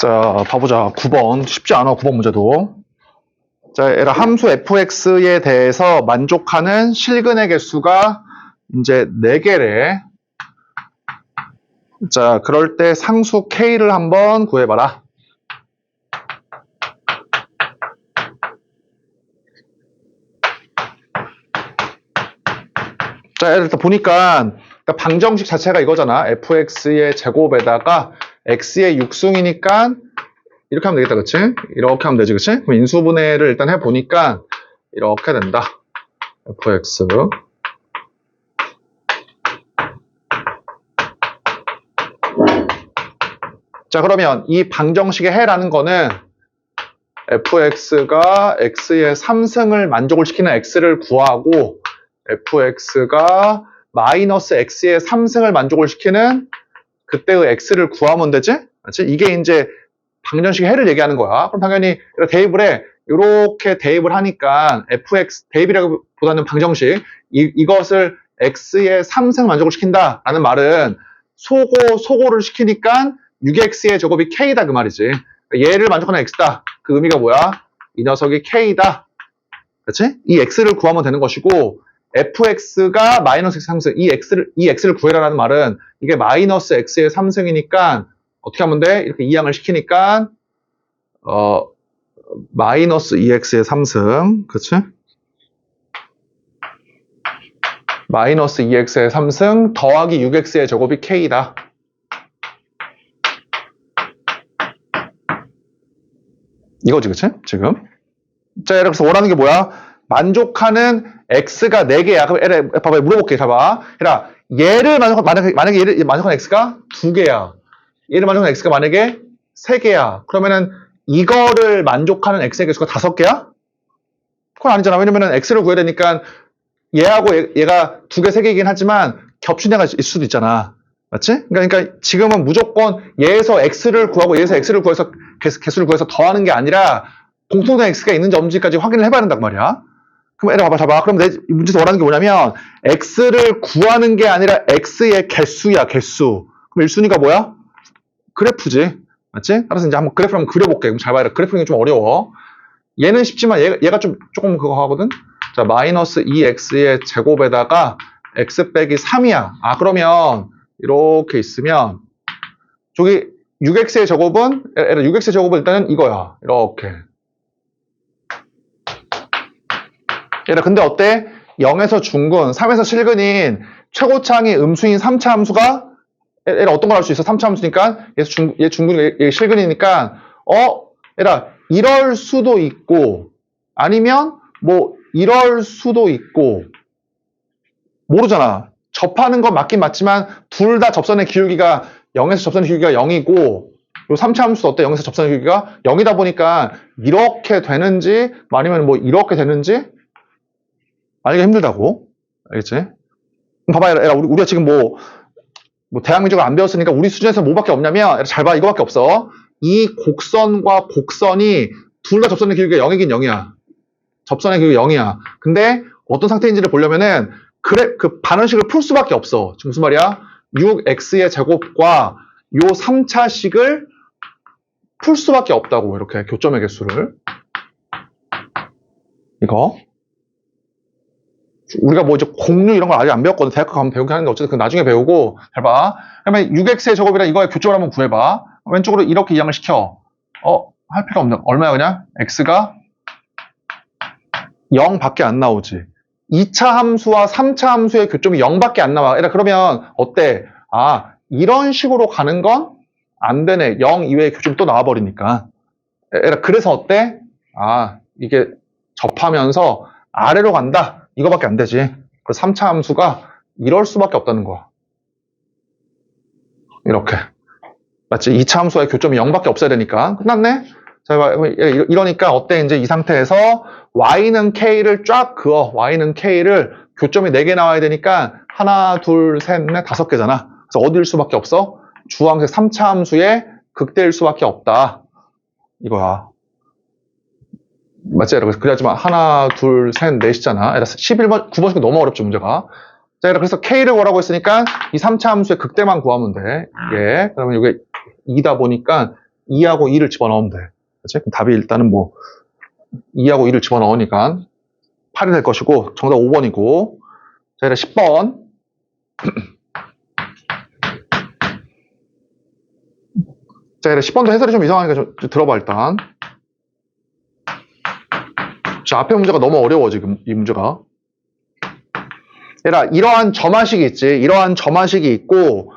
자, 봐보자. 9번. 쉽지 않아, 9번 문제도. 자, 얘라 함수 fx에 대해서 만족하는 실근의 개수가 이제 4개래. 자, 그럴 때 상수 k를 한번 구해봐라. 자, 일단 보니까 방정식 자체가 이거잖아. fx의 제곱에다가 x의 육승이니까 이렇게 하면 되겠다, 그치? 이렇게 하면 되지, 그치? 그럼 인수분해를 일단 해보니까 이렇게 된다. fx. 자, 그러면 이 방정식의 해라는 거는 fx가 x의 3승을 만족을 시키는 x를 구하고 fx가 마이너스 x의 3승을 만족을 시키는 그때의 x를 구하면 되지? 그렇지? 이게 이제 방정식의 해를 얘기하는 거야. 그럼 당연히 대입을 해. 이렇게 대입을 하니까 fx, 대입이라기보다는 방정식, 이것을 x의 3승을 만족을 시킨다라는 말은 소고를 시키니까 6x의 제곱이 k다 그 말이지. 얘를 만족하는 x다. 그 의미가 뭐야? 이 녀석이 k다. 그렇지? 이 x를 구하면 되는 것이고 fx가 마이너스 x 3승, 이 x를 구해라라는 말은 이게 마이너스 x의 3승이니까 어떻게 하면 돼? 이렇게 이항을 시키니까 마이너스 2x의 3승, 그렇지? 마이너스 2x의 3승 더하기 6x의 제곱이 k다. 이거지, 그치? 지금. 자, 그래서 원하는 게 뭐야? 만족하는 x가 4개야. 그럼 봐봐, 물어볼게. 잘 봐. 그러니까 얘를 만약에 얘를 만족하는 x가 2개야. 얘를 만족하는 x가 만약에 3개야. 그러면은 이거를 만족하는 x의 개수가 5개야? 그건 아니잖아. 왜냐면은 x를 구해야 되니까 얘하고 얘가 2개, 3개이긴 하지만 겹친 애가 있을 수도 있잖아. 맞지? 그러니까 지금은 무조건 얘에서 x를 구하고 얘에서 x를 구해서 개수를 구해서 더하는 게 아니라 공통된 x가 있는지 없는지까지 확인을 해봐야 된단 말이야. 그럼 얘를 봐봐. 그럼 내 문제에서 원하는 게 뭐냐면 x를 구하는 게 아니라 x의 개수야, 개수. 그럼 1순위가 뭐야? 그래프지. 맞지? 따라서 이제 한번 그래프를 한번 그려볼게. 그럼 잘 봐라. 그래프는 좀 어려워. 얘는 쉽지만 얘가 조금 그거 하거든? 자, 마이너스 2x의 제곱에다가 x 빼기 3이야. 아, 그러면 이렇게 있으면 저기 6x의 제곱은 6x의 제곱은 일단은 이거야. 이렇게. 얘들아, 근데 어때? 0에서 중근, 3에서 실근인 최고차항이 음수인 3차 함수가 얘들아 어떤 걸 할 수 있어? 3차 함수니까 얘 중근, 얘 실근이니까 얘들아 이럴 수도 있고 아니면 뭐 이럴 수도 있고 모르잖아. 접하는 건 맞긴 맞지만 둘 다 접선의 기울기가 0에서 접선의 기울기가 0이고 요 3차 함수도 어때? 0에서 접선의 기울기가 0이다 보니까 이렇게 되는지 아니면 뭐 이렇게 되는지 알기가 힘들다고. 알겠지? 봐봐, 얘들아, 우리가 지금 뭐 대학 민족을 안 배웠으니까 우리 수준에서 뭐밖에 없냐면 잘 봐, 이거밖에 없어. 이 곡선과 곡선이 둘 다 접선의 기울기가 0이긴 0이야. 접선의 기울기가 0이야. 근데 어떤 상태인지를 보려면은 그 반원식을 풀 수밖에 없어. 지금 무슨 말이야? 6x의 제곱과 요 3차식을 풀 수밖에 없다고. 이렇게 교점의 개수를. 이거. 우리가 뭐 이제 공류 이런 걸 아직 안 배웠거든. 대학 가면 배우긴 하는데 어쨌든 그 나중에 배우고. 잘 봐. 그러면 6x의 제곱이랑 이거의 교점을 한번 구해봐. 왼쪽으로 이렇게 이항을 시켜. 할 필요 없는. 얼마야 그냥? x가 0밖에 안 나오지. 2차 함수와 3차 함수의 교점이 0밖에 안 나와. 그러면 어때? 아, 이런 식으로 가는 건 안 되네. 0 이외의 교점이 또 나와버리니까. 그래서 어때? 아, 이게 접하면서 아래로 간다. 이거밖에 안 되지. 그래서 3차 함수가 이럴 수밖에 없다는 거야. 이렇게. 맞지? 2차 함수와의 교점이 0밖에 없어야 되니까. 끝났네? 자, 이러니까 어때? 이제 이 상태에서 y는 k를 쫙 그어. y는 k를 교점이 4개 나와야 되니까 하나, 둘, 셋, 넷, 5개잖아. 그래서 어디일 수밖에 없어? 주황색 3차 함수의 극대일 수밖에 없다. 이거야. 맞지? 그래야지만 하나, 둘, 셋, 넷이잖아. 11번, 9번씩 너무 어렵죠, 문제가. 자, 그래서 K를 구하라고 했으니까 이 3차 함수의 극대만 구하면 돼. 예. 그러면 이게 2다 보니까 2하고 2를 집어넣으면 돼. 그치? 그럼 답이 일단은 뭐 2하고 2를 집어넣으니까 8이 될 것이고 정답 5번이고 자, 이제 10번 자, 이제 10번도 해설이 좀 이상하니까 좀 들어봐 일단. 자, 앞에 문제가 너무 어려워 지금 이 문제가. 얘들아, 이러한 점화식이 있지. 이러한 점화식이 있고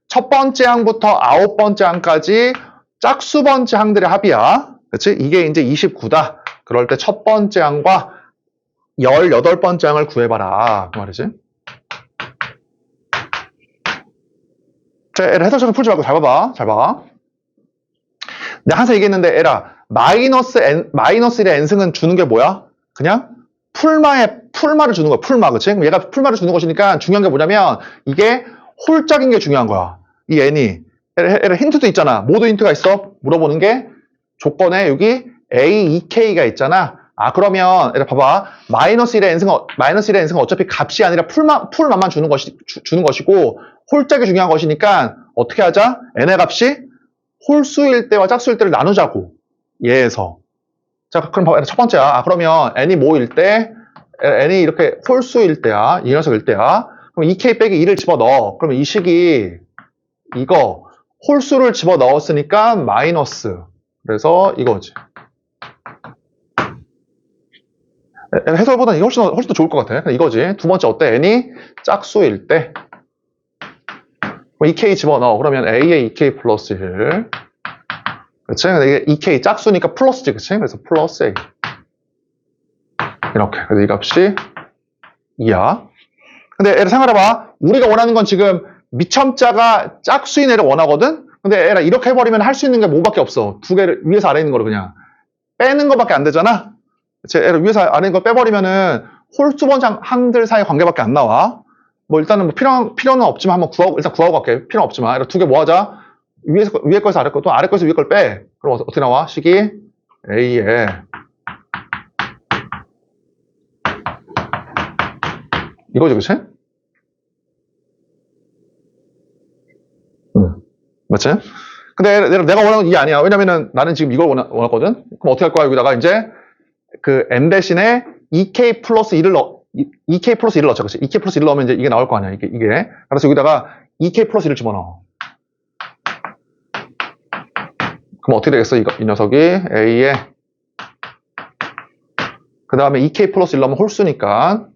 첫 번째 항부터 9번째 항까지 짝수 번째 항들의 합이야. 그치? 이게 이제 29다. 그럴 때 첫 번째 항과 18번째 항을 구해봐라. 그 말이지. 자, 애를 해설처럼 풀지 말고 잘 봐봐. 잘 봐. 내가 항상 얘기했는데, 애라, 마이너스 1의 n승은 주는 게 뭐야? 그냥 풀마를 주는 거야. 풀마, 그치? 그럼 얘가 풀마를 주는 것이니까 중요한 게 뭐냐면, 이게 홀짝인 게 중요한 거야. 이 n이. 애라 힌트도 있잖아. 모두 힌트가 있어. 물어보는 게 조건에 여기 a, 2k가 있잖아. 아, 그러면, 애라 봐봐. 마이너스 1의 n승은 어차피 값이 아니라 풀만만 주는 것이고, 홀짝이 중요한 것이니까, 어떻게 하자? n의 값이 홀수일 때와 짝수일 때를 나누자고. 얘에서. 자, 그럼 봐봐. 첫 번째야. 아, 그러면 n이 뭐일 때? n이 이렇게 홀수일 때야. 이 녀석일 때야. 그럼 2k 빼기 2를 집어넣어. 그러면 이 식이 이거 홀수를 집어넣었으니까 마이너스. 그래서 이거지. 해설보다는 이게 훨씬 더 좋을 것 같아. 이거지. 두 번째 어때? n이 짝수일 때. 2k 집어넣어. 그러면 a에 2k 플러스 1. 그치? 근데 이게 2k 짝수니까 플러스지, 그치? 그래서 플러스 a. 이렇게. 그래서 이 값이 2야. 근데 애를 생각해봐. 우리가 원하는 건 지금 미첨자가 짝수인 애를 원하거든? 근데 애를 이렇게 해버리면 할 수 있는 게 뭐밖에 없어. 두 개를 위에서 아래 있는 거를 그냥 빼는 것밖에 안 되잖아? 그치? 애를 위에서 아래 있는 거 빼버리면은 홀수 번째 항들 사이 관계밖에 안 나와. 뭐 일단은 뭐 필요는 없지만 한번 일단 구하고 갈게. 필요는 없지만. 두 개 뭐 하자? 위에 거에서 아래 거, 또 아래 거에서 위에 걸 빼. 그럼 어떻게 나와? 식이 A에 이거지, 그치? 맞지? 근데 내가 원하는 건 이게 아니야. 왜냐면은 나는 지금 이걸 원하거든? 그럼 어떻게 할 거야? 여기다가 이제 그 M 대신에 2K 플러스 1을 2K 플러스 1을 넣자. 그치? 2K 플러스 1을 넣으면 이제 이게 나올 거 아니야. 이게. 그래서 여기다가 2K 플러스 1을 집어넣어. 그럼 어떻게 되겠어? 이 녀석이 A에 그 다음에 2K 플러스 1 넣으면 홀수니까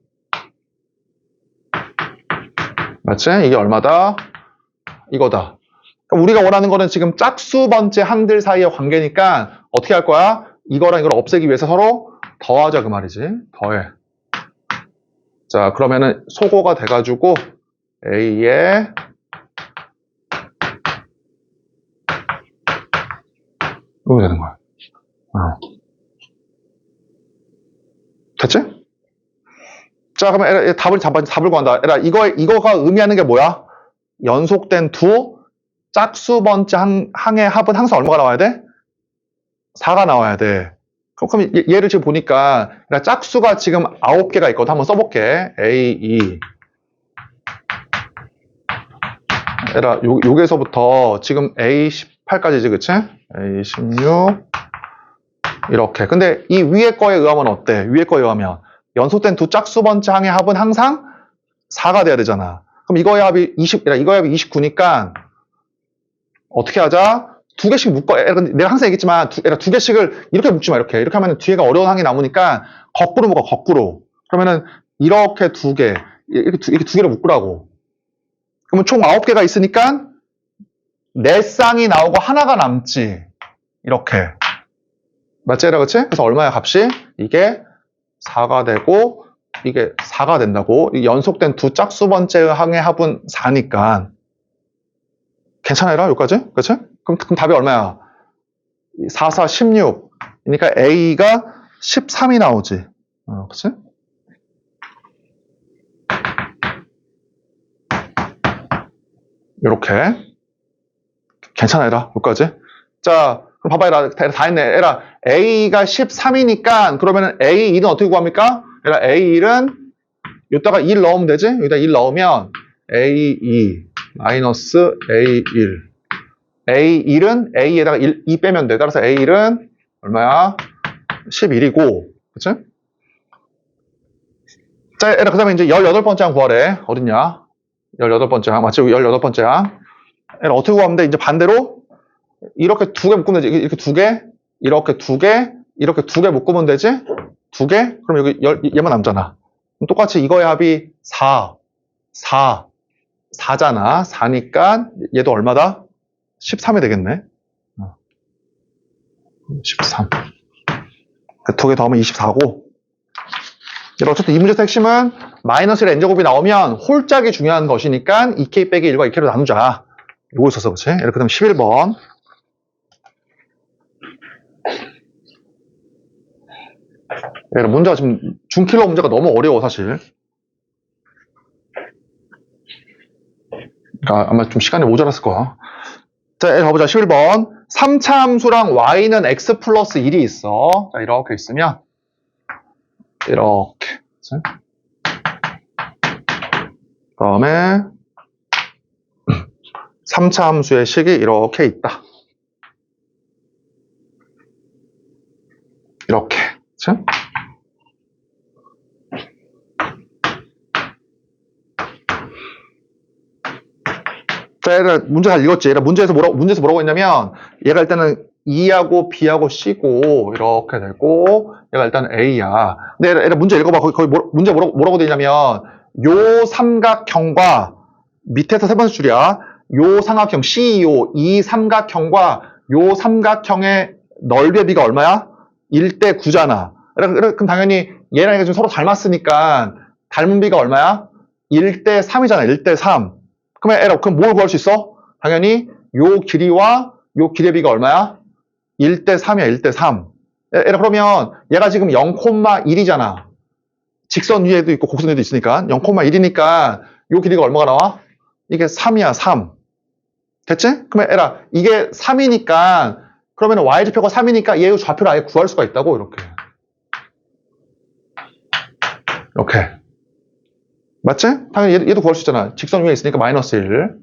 맞지? 이게 얼마다? 이거다. 그러니까 우리가 원하는 거는 지금 짝수 번째 항들 사이의 관계니까 어떻게 할 거야? 이거랑 이걸 없애기 위해서 서로 더하자 그 말이지. 더해. 자, 그러면은 소거가 돼가지고 A에 이렇게 되는 거야. 됐지? 자, 그러면 답을 구한다. 이거가 의미하는 게 뭐야? 연속된 두 짝수 번째 항의 합은 항상 얼마가 나와야 돼? 4가 나와야 돼. 그럼 얘를 지금 보니까 짝수가 지금 9개가 있거든. 한번 써볼게. A, 2. 여기서부터 지금 A 18까지지, 그치? A 16. 이렇게. 근데 이 위에 거에 의하면 어때? 위에 거에 의하면 연속된 두 짝수 번째 항의 합은 항상 4가 돼야 되잖아. 그럼 이거의 합이 29니까 어떻게 하자? 두 개씩 묶어. 내가 항상 얘기했지만 두 개씩을 이렇게 묶지 마. 이렇게 하면 뒤에가 어려운 항이 남으니까 거꾸로 묶어. 거꾸로. 그러면은 이렇게 두 개. 이렇게 두 개를 묶으라고. 그러면 총 9개가 있으니까 4쌍이 나오고 하나가 남지. 이렇게. 맞지? 그치? 그래서 얼마야 값이? 이게 4가 되고 이게 4가 된다고. 연속된 두 짝수 번째 항의 합은 4니까. 괜찮아요? 여기까지? 그치? 그럼 답이 얼마야? 4, 4, 16. 그러니까 A가 13이 나오지. 그치? 요렇게. 괜찮아요? 여기까지? 자, 그럼 봐봐, 다 했네. A가 13이니까, 그러면은 A1은 어떻게 구합니까? A1은 여기다가 1 넣으면 되지? 여기다 1 넣으면 A2 마이너스 A1. A1은 A에다가 2 빼면 돼. 따라서 A1은 얼마야? 11이고. 그치? 자, 그 다음에 이제 18번째 항 구하래. 어딨냐? 18번째 항. 맞지? 18번째 항. 어떻게 구하면 돼? 이제 반대로 이렇게 2개 묶으면 되지. 이렇게 2개, 이렇게 2개, 이렇게 2개 묶으면 되지? 2개? 그럼 여기 얘만 남잖아. 그럼 똑같이 이거의 합이 4. 4잖아. 4니까 얘도 얼마다? 13이 되겠네. 13. 2개 더하면 24고. 어쨌든 이 문제의 핵심은 마이너스 1 n제곱이 나오면 홀짝이 중요한 것이니까 2k 빼기 1과 2k로 나누자. 이거 있었어, 그치? 이렇게 되면 11번. 문제가 지금 중킬러 문제가 너무 어려워, 사실. 그러니까 아마 좀 시간이 모자랐을 거야. 자, 가보자. 11번. 3차 함수랑 y는 x 플러스 1이 있어. 자, 이렇게 있으면 이렇게. 그 다음에 3차 함수의 식이 이렇게 있다. 이렇게. 그치? 자, 얘가 문제 잘 읽었지? 얘가 문제에서 뭐라고 했냐면, 얘가 일단은 E하고 B하고 C고, 이렇게 되고, 얘가 일단 A야. 근데 얘가 문제 읽어봐. 거기 문제 뭐라고 돼 있냐면, 요 삼각형과, 밑에서 세 번째 줄이야. 요 삼각형, CEO, 이 삼각형과 요 삼각형의 넓이의 비가 얼마야? 1대 9잖아. 그럼 당연히 얘랑 얘가 좀 서로 닮았으니까, 닮은 비가 얼마야? 1대 3이잖아. 1대 3. 그럼 뭘 구할 수 있어? 당연히 요 길이와 요 길이의 비가 얼마야? 1대 3이야. 1대 3. 그러면 얘가 지금 0,1이잖아. 직선 위에도 있고 곡선 위에도 있으니까 0,1이니까 요 길이가 얼마가 나와? 이게 3이야. 3. 됐지? 그러면 이게 3이니까 그러면 y좌표가 3이니까 얘의 좌표를 아예 구할 수가 있다고. 이렇게. 맞지? 당연히 얘도 구할 수 있잖아. 직선 위에 있으니까 마이너스 1.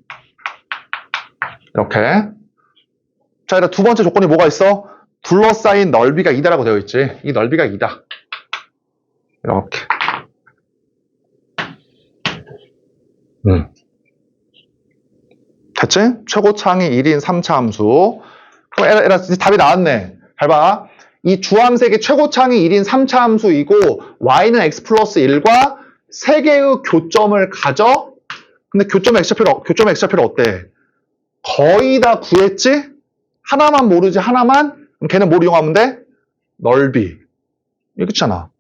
이렇게. 자, 얘들아, 두 번째 조건이 뭐가 있어? 둘러싸인 넓이가 2다라고 되어 있지. 이 넓이가 2다. 이렇게. 됐지? 최고차항이 1인 3차 함수. 그럼 얘들아, 답이 나왔네. 잘 봐. 이 주함색의 최고차항이 1인 3차 함수이고 y는 x 플러스 1과 3개의 교점을 가져. 근데 교점 x좌표를 어때? 거의 다 구했지? 하나만 모르지, 하나만? 그럼 걔는 뭘 이용하면 돼? 넓이. 이렇잖아.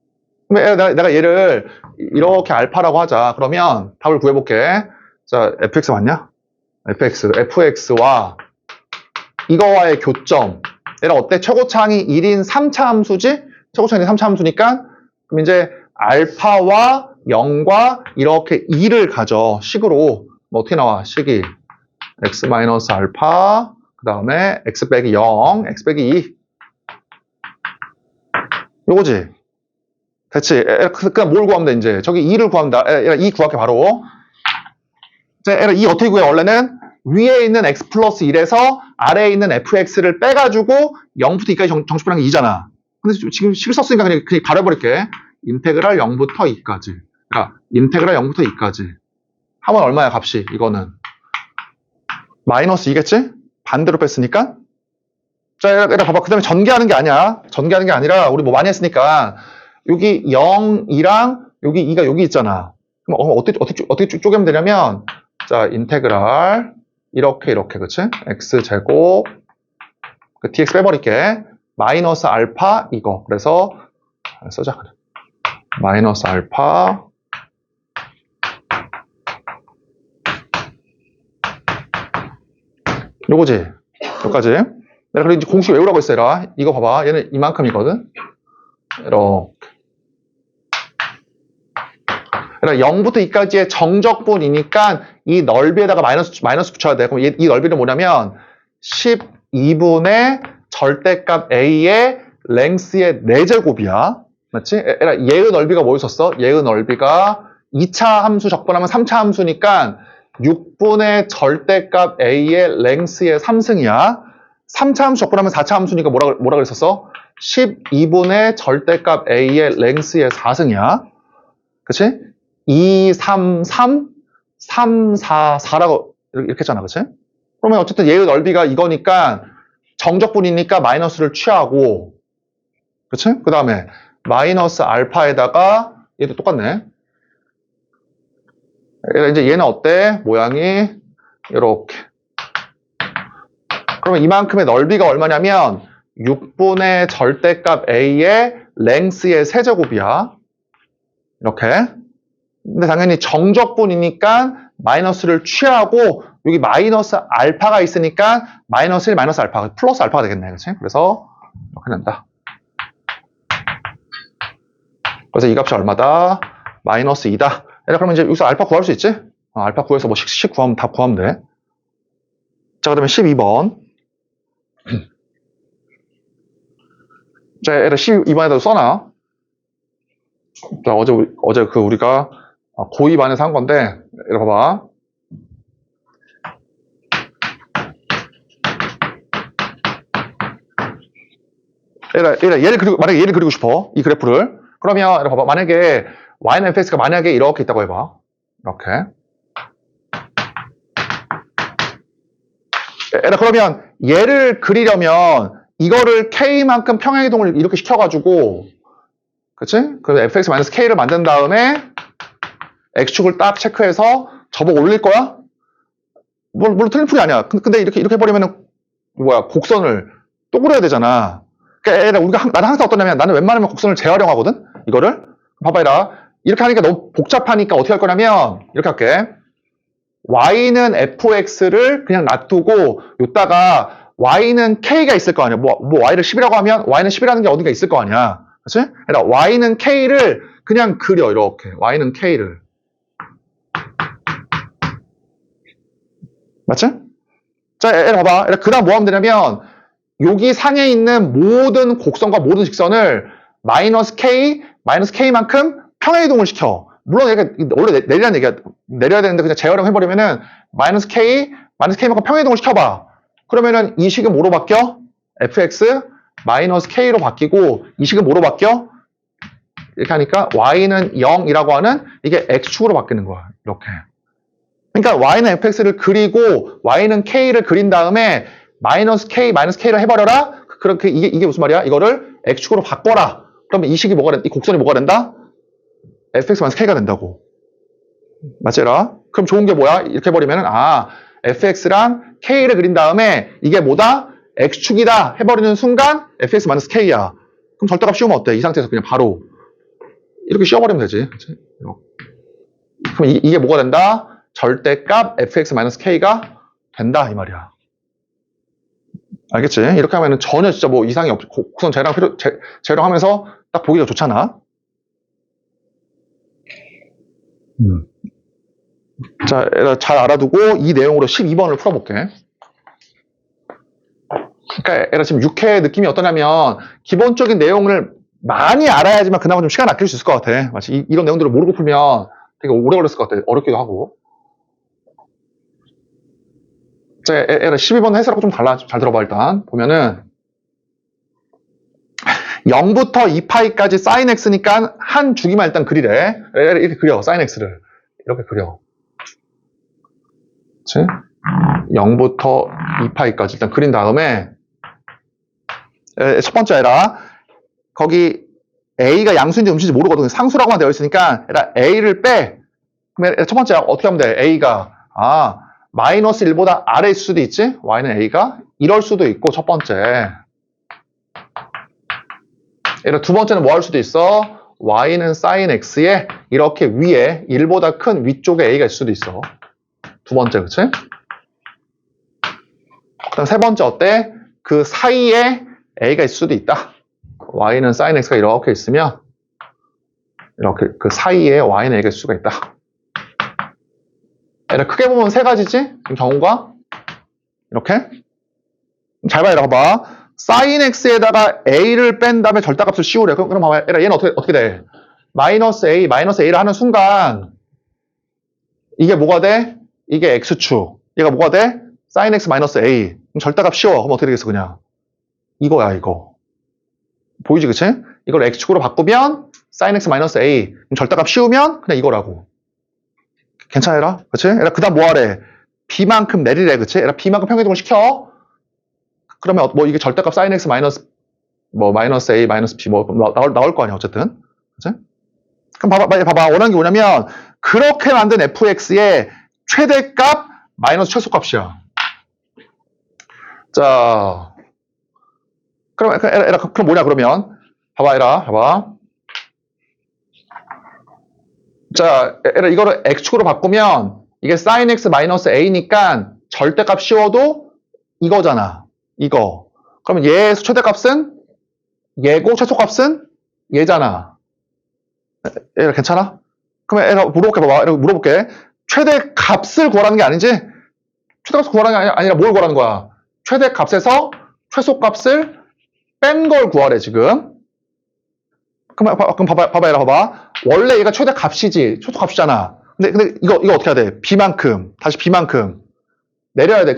그럼 내가 얘를 이렇게 알파라고 하자. 그러면 답을 구해볼게. 자, fx 맞냐? fx와 이거와의 교점. 얘가 어때? 최고차항이 1인 3차 함수지? 최고차항이 3차 함수니까 그럼 이제 알파와 0과 이렇게 2를 가져. 식으로 뭐 어떻게 나와? 식이 x 마이너스 알파 그 다음에 x 빼기 0, x 빼기 2 요거지? 됐지? 그냥 뭘 구하면 돼 이제? 저기 2를 구하면 돼. 2 구할게 바로. 자, 2 어떻게 구해? 원래는 위에 있는 x 플러스 1에서 아래에 있는 fx를 빼가지고 0부터 2까지 정식분한 게 2잖아. 근데 지금 식을 썼으니까 그냥 바로 해버릴게. 인테그랄 0부터 2까지. 그러니까 인테그랄 0부터 2까지. 하면 얼마야 값이? 이거는 마이너스 2겠지? 반대로 뺐으니까. 자, 얘들아 봐봐. 그 다음에 전개하는 게 아니야. 전개하는 게 아니라 우리 뭐 많이 했으니까 여기 0이랑 여기 2가 여기 있잖아. 그럼 어떻게 쪼개면 되냐면 자, 인테그랄 이렇게 그치? x제곱 그 dx 빼버릴게. 마이너스 알파 이거. 그래서 써자 그래. 마이너스 알파 요거지. 여기까지. 내가 그리고 이제 공식 외우라고 했어. 이거 봐봐. 얘는 이만큼이거든. 이렇게. 0부터 2까지의 정적분이니까 이 넓이에다가 마이너스 붙여야 돼. 그럼 이 넓이는 뭐냐면 12분의 절대값 a의 랭스의 4제곱이야. 맞지? 얘의 넓이가 뭐였었어? 얘의 넓이가 2차 함수 적분하면 3차 함수니까 6분의 절대값 a의 랭스의 3승이야. 3차 함수 적분하면 4차 함수니까 뭐라 그랬었어? 12분의 절대값 a의 랭스의 4승이야. 그치? 2, 3, 3, 3, 4, 4라고 이렇게 했잖아. 그치? 그러면 어쨌든 얘의 넓이가 이거니까 정적분이니까 마이너스를 취하고, 그치? 그 다음에 마이너스 알파에다가 얘도 똑같네. 이제 얘는 어때? 모양이 이렇게. 그러면 이만큼의 넓이가 얼마냐면 6분의 절대값 a의 랭스의 세제곱이야. 이렇게. 근데 당연히 정적분이니까 마이너스를 취하고 여기 마이너스 알파가 있으니까 마이너스 1, 마이너스 알파, 플러스 알파가 되겠네. 그치? 그래서 이렇게 된다. 그래서 이 값이 얼마다? 마이너스 2다. 그러면 이제 여기서 알파 구할 수 있지? 알파 구해서 뭐 10 구하면 다 구하면 돼. 자, 그러면 12번. 자, 얘를 12번에다 써놔. 자, 어제 그 우리가 고2 반에서 한 건데, 이렇게 봐봐. 만약에 얘를 그리고 싶어. 이 그래프를. 그러면, 이렇게 봐봐. 만약에 y는 fx가 만약에 이렇게 있다고 해봐. 이렇게. 그러면 얘를 그리려면 이거를 k만큼 평행이동을 이렇게 시켜가지고, 그치? 그래서 fx-k를 만든 다음에 x축을 딱 체크해서 접어 올릴 거야? 물론 틀린 풀이 아니야. 근데 이렇게 해버리면은, 곡선을 또 그려야 되잖아. 그러니까 나는 항상 어떠냐면 나는 웬만하면 곡선을 재활용하거든? 이거를. 봐봐, 이렇게 하니까 너무 복잡하니까 어떻게 할 거냐면, 이렇게 할게. y는 fx를 그냥 놔두고, 요따가 y는 k가 있을 거 아니야. y를 10이라고 하면 y는 10이라는 게 어딘가 있을 거 아니야. 그치? 그러니까 y는 k를 그냥 그려, 이렇게. y는 k를. 맞지? 자, 봐봐. 그 다음 뭐 하면 되냐면, 여기 상에 있는 모든 곡선과 모든 직선을 마이너스 k만큼 평행이동을 시켜. 물론 얘가 원래 내리라는 얘기야. 내려야 되는데 그냥 재활용 해버리면은 마이너스 k만큼 평행이동을 시켜봐. 그러면은 이 식은 뭐로 바뀌어? fx 마이너스 k로 바뀌고 이 식은 뭐로 바뀌어? 이렇게 하니까 y는 0이라고 하는 이게 x축으로 바뀌는 거야. 이렇게. 그러니까 y는 fx를 그리고 y는 k를 그린 다음에 마이너스 k를 해버려라. 그렇게 이게 무슨 말이야? 이거를 x축으로 바꿔라. 그러면 이 곡선이 뭐가 된다? fx-k가 된다고. 맞지라? 그럼 좋은 게 뭐야? 이렇게 해버리면은, fx랑 k를 그린 다음에 이게 뭐다? x축이다. 해버리는 순간 fx-k야. 그럼 절대값 씌우면 어때? 이 상태에서 그냥 바로 이렇게 씌워버리면 되지. 그치? 그럼 이게 뭐가 된다? 절대값 fx-k가 된다. 이 말이야. 알겠지? 이렇게 하면은 전혀 진짜 뭐 이상이 없어. 곡선 재량하면서 딱 보기가 좋잖아. 자, 잘 알아두고 이 내용으로 12번을 풀어볼게. 그러니까 지금 6회 느낌이 어떠냐면 기본적인 내용을 많이 알아야지만 그나마 좀 시간 아낄 수 있을 것 같아. 마치 이런 내용들을 모르고 풀면 되게 오래 걸렸을 것 같아. 어렵기도 하고. 자, 12번 해설하고 좀 달라. 잘 들어봐, 일단. 보면은 0부터 2파이까지 sin x니까 한 주기만 일단 그리래. 이렇게 그려, sin x를. 이렇게 그려. 그치? 0부터 2파이까지 일단 그린 다음에 첫 번째 에라 거기 a가 양수인지 음수인지 모르거든. 상수라고만 되어 있으니까 a를 빼. 그러면 첫 번째 어떻게 하면 돼? a가 마이너스 1보다 아래일 수도 있지? y는 a가 이럴 수도 있고 첫 번째. 두 번째는 뭐 할 수도 있어? y는 sin x에 이렇게 위에 1보다 큰 위쪽에 a가 있을 수도 있어. 두 번째, 그치? 그다음 세 번째 어때? 그 사이에 a가 있을 수도 있다. y는 sin x가 이렇게 있으면 이렇게 그 사이에 y는 a가 있을 수가 있다. 크게 보면 세 가지지? 경우가 이렇게 잘 봐요. 봐봐. sin x에다가 a를 뺀 다음에 절대값을 씌우래. 그럼 봐봐. 얘는 어떻게 돼? 마이너스 a를 하는 순간 이게 뭐가 돼? 이게 x축. 얘가 뭐가 돼? sin x 마이너스 a. 그럼 절대값 씌워. 그럼 어떻게 되겠어, 그냥? 이거야, 이거. 보이지, 그치? 이걸 x축으로 바꾸면 sin x 마이너스 a. 그럼 절대값 씌우면 그냥 이거라고. 괜찮아라? 그치? 그 다음 뭐 하래? b만큼 내리래, 그치? b만큼 평행이동을 시켜. 그러면 뭐 이게 절대값 sin x 마이너스 뭐 마이너스 a 마이너스 b 뭐 나올 거 아니야, 어쨌든. 그치? 그럼 봐봐. 원하는 게 뭐냐면 그렇게 만든 fx의 최대값 마이너스 최소값이야. 자, 그럼 뭐냐, 그러면. 봐봐. 자, 이거를 x축으로 바꾸면 이게 sin x 마이너스 a니까 절대값 씌워도 이거잖아. 이거. 그러면 얘의 최대값은 얘고 최소값은 얘잖아. 얘가 괜찮아? 그러면 물어볼게. 최대값을 구하라는 게 아니지? 최대값을 구하라는 게 아니라 뭘 구하라는 거야? 최대값에서 최소값을 뺀 걸 구하래, 지금. 그럼 봐봐. 원래 얘가 최대값이지, 최소값이잖아. 근데 이거 어떻게 해야 돼? b만큼, 다시 b만큼 내려야 돼.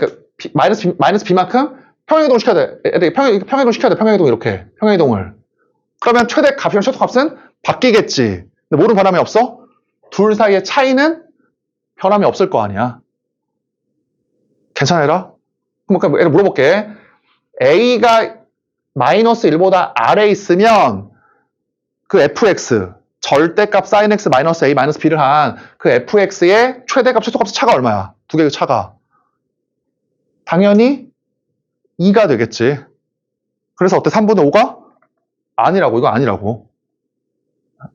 마이너스 b만큼 평행이동 시켜야 돼. 평행이동 시켜야 돼. 평행이동 이렇게. 평행이동을. 그러면 최대값이랑 최소값은 바뀌겠지. 근데 뭐는 변함이 없어? 둘 사이의 차이는 변함이 없을 거 아니야. 괜찮아라? 그럼 얘를 물어볼게. a가 마이너스 1보다 아래에 있으면 그 fx, 절대값 sin x 마이너스 a 마이너스 b를 한 그 fx의 최대값, 최소값의 차가 얼마야? 두 개의 차가. 당연히 2가 되겠지. 그래서 어때? 3분의 5가? 아니라고. 이거 아니라고.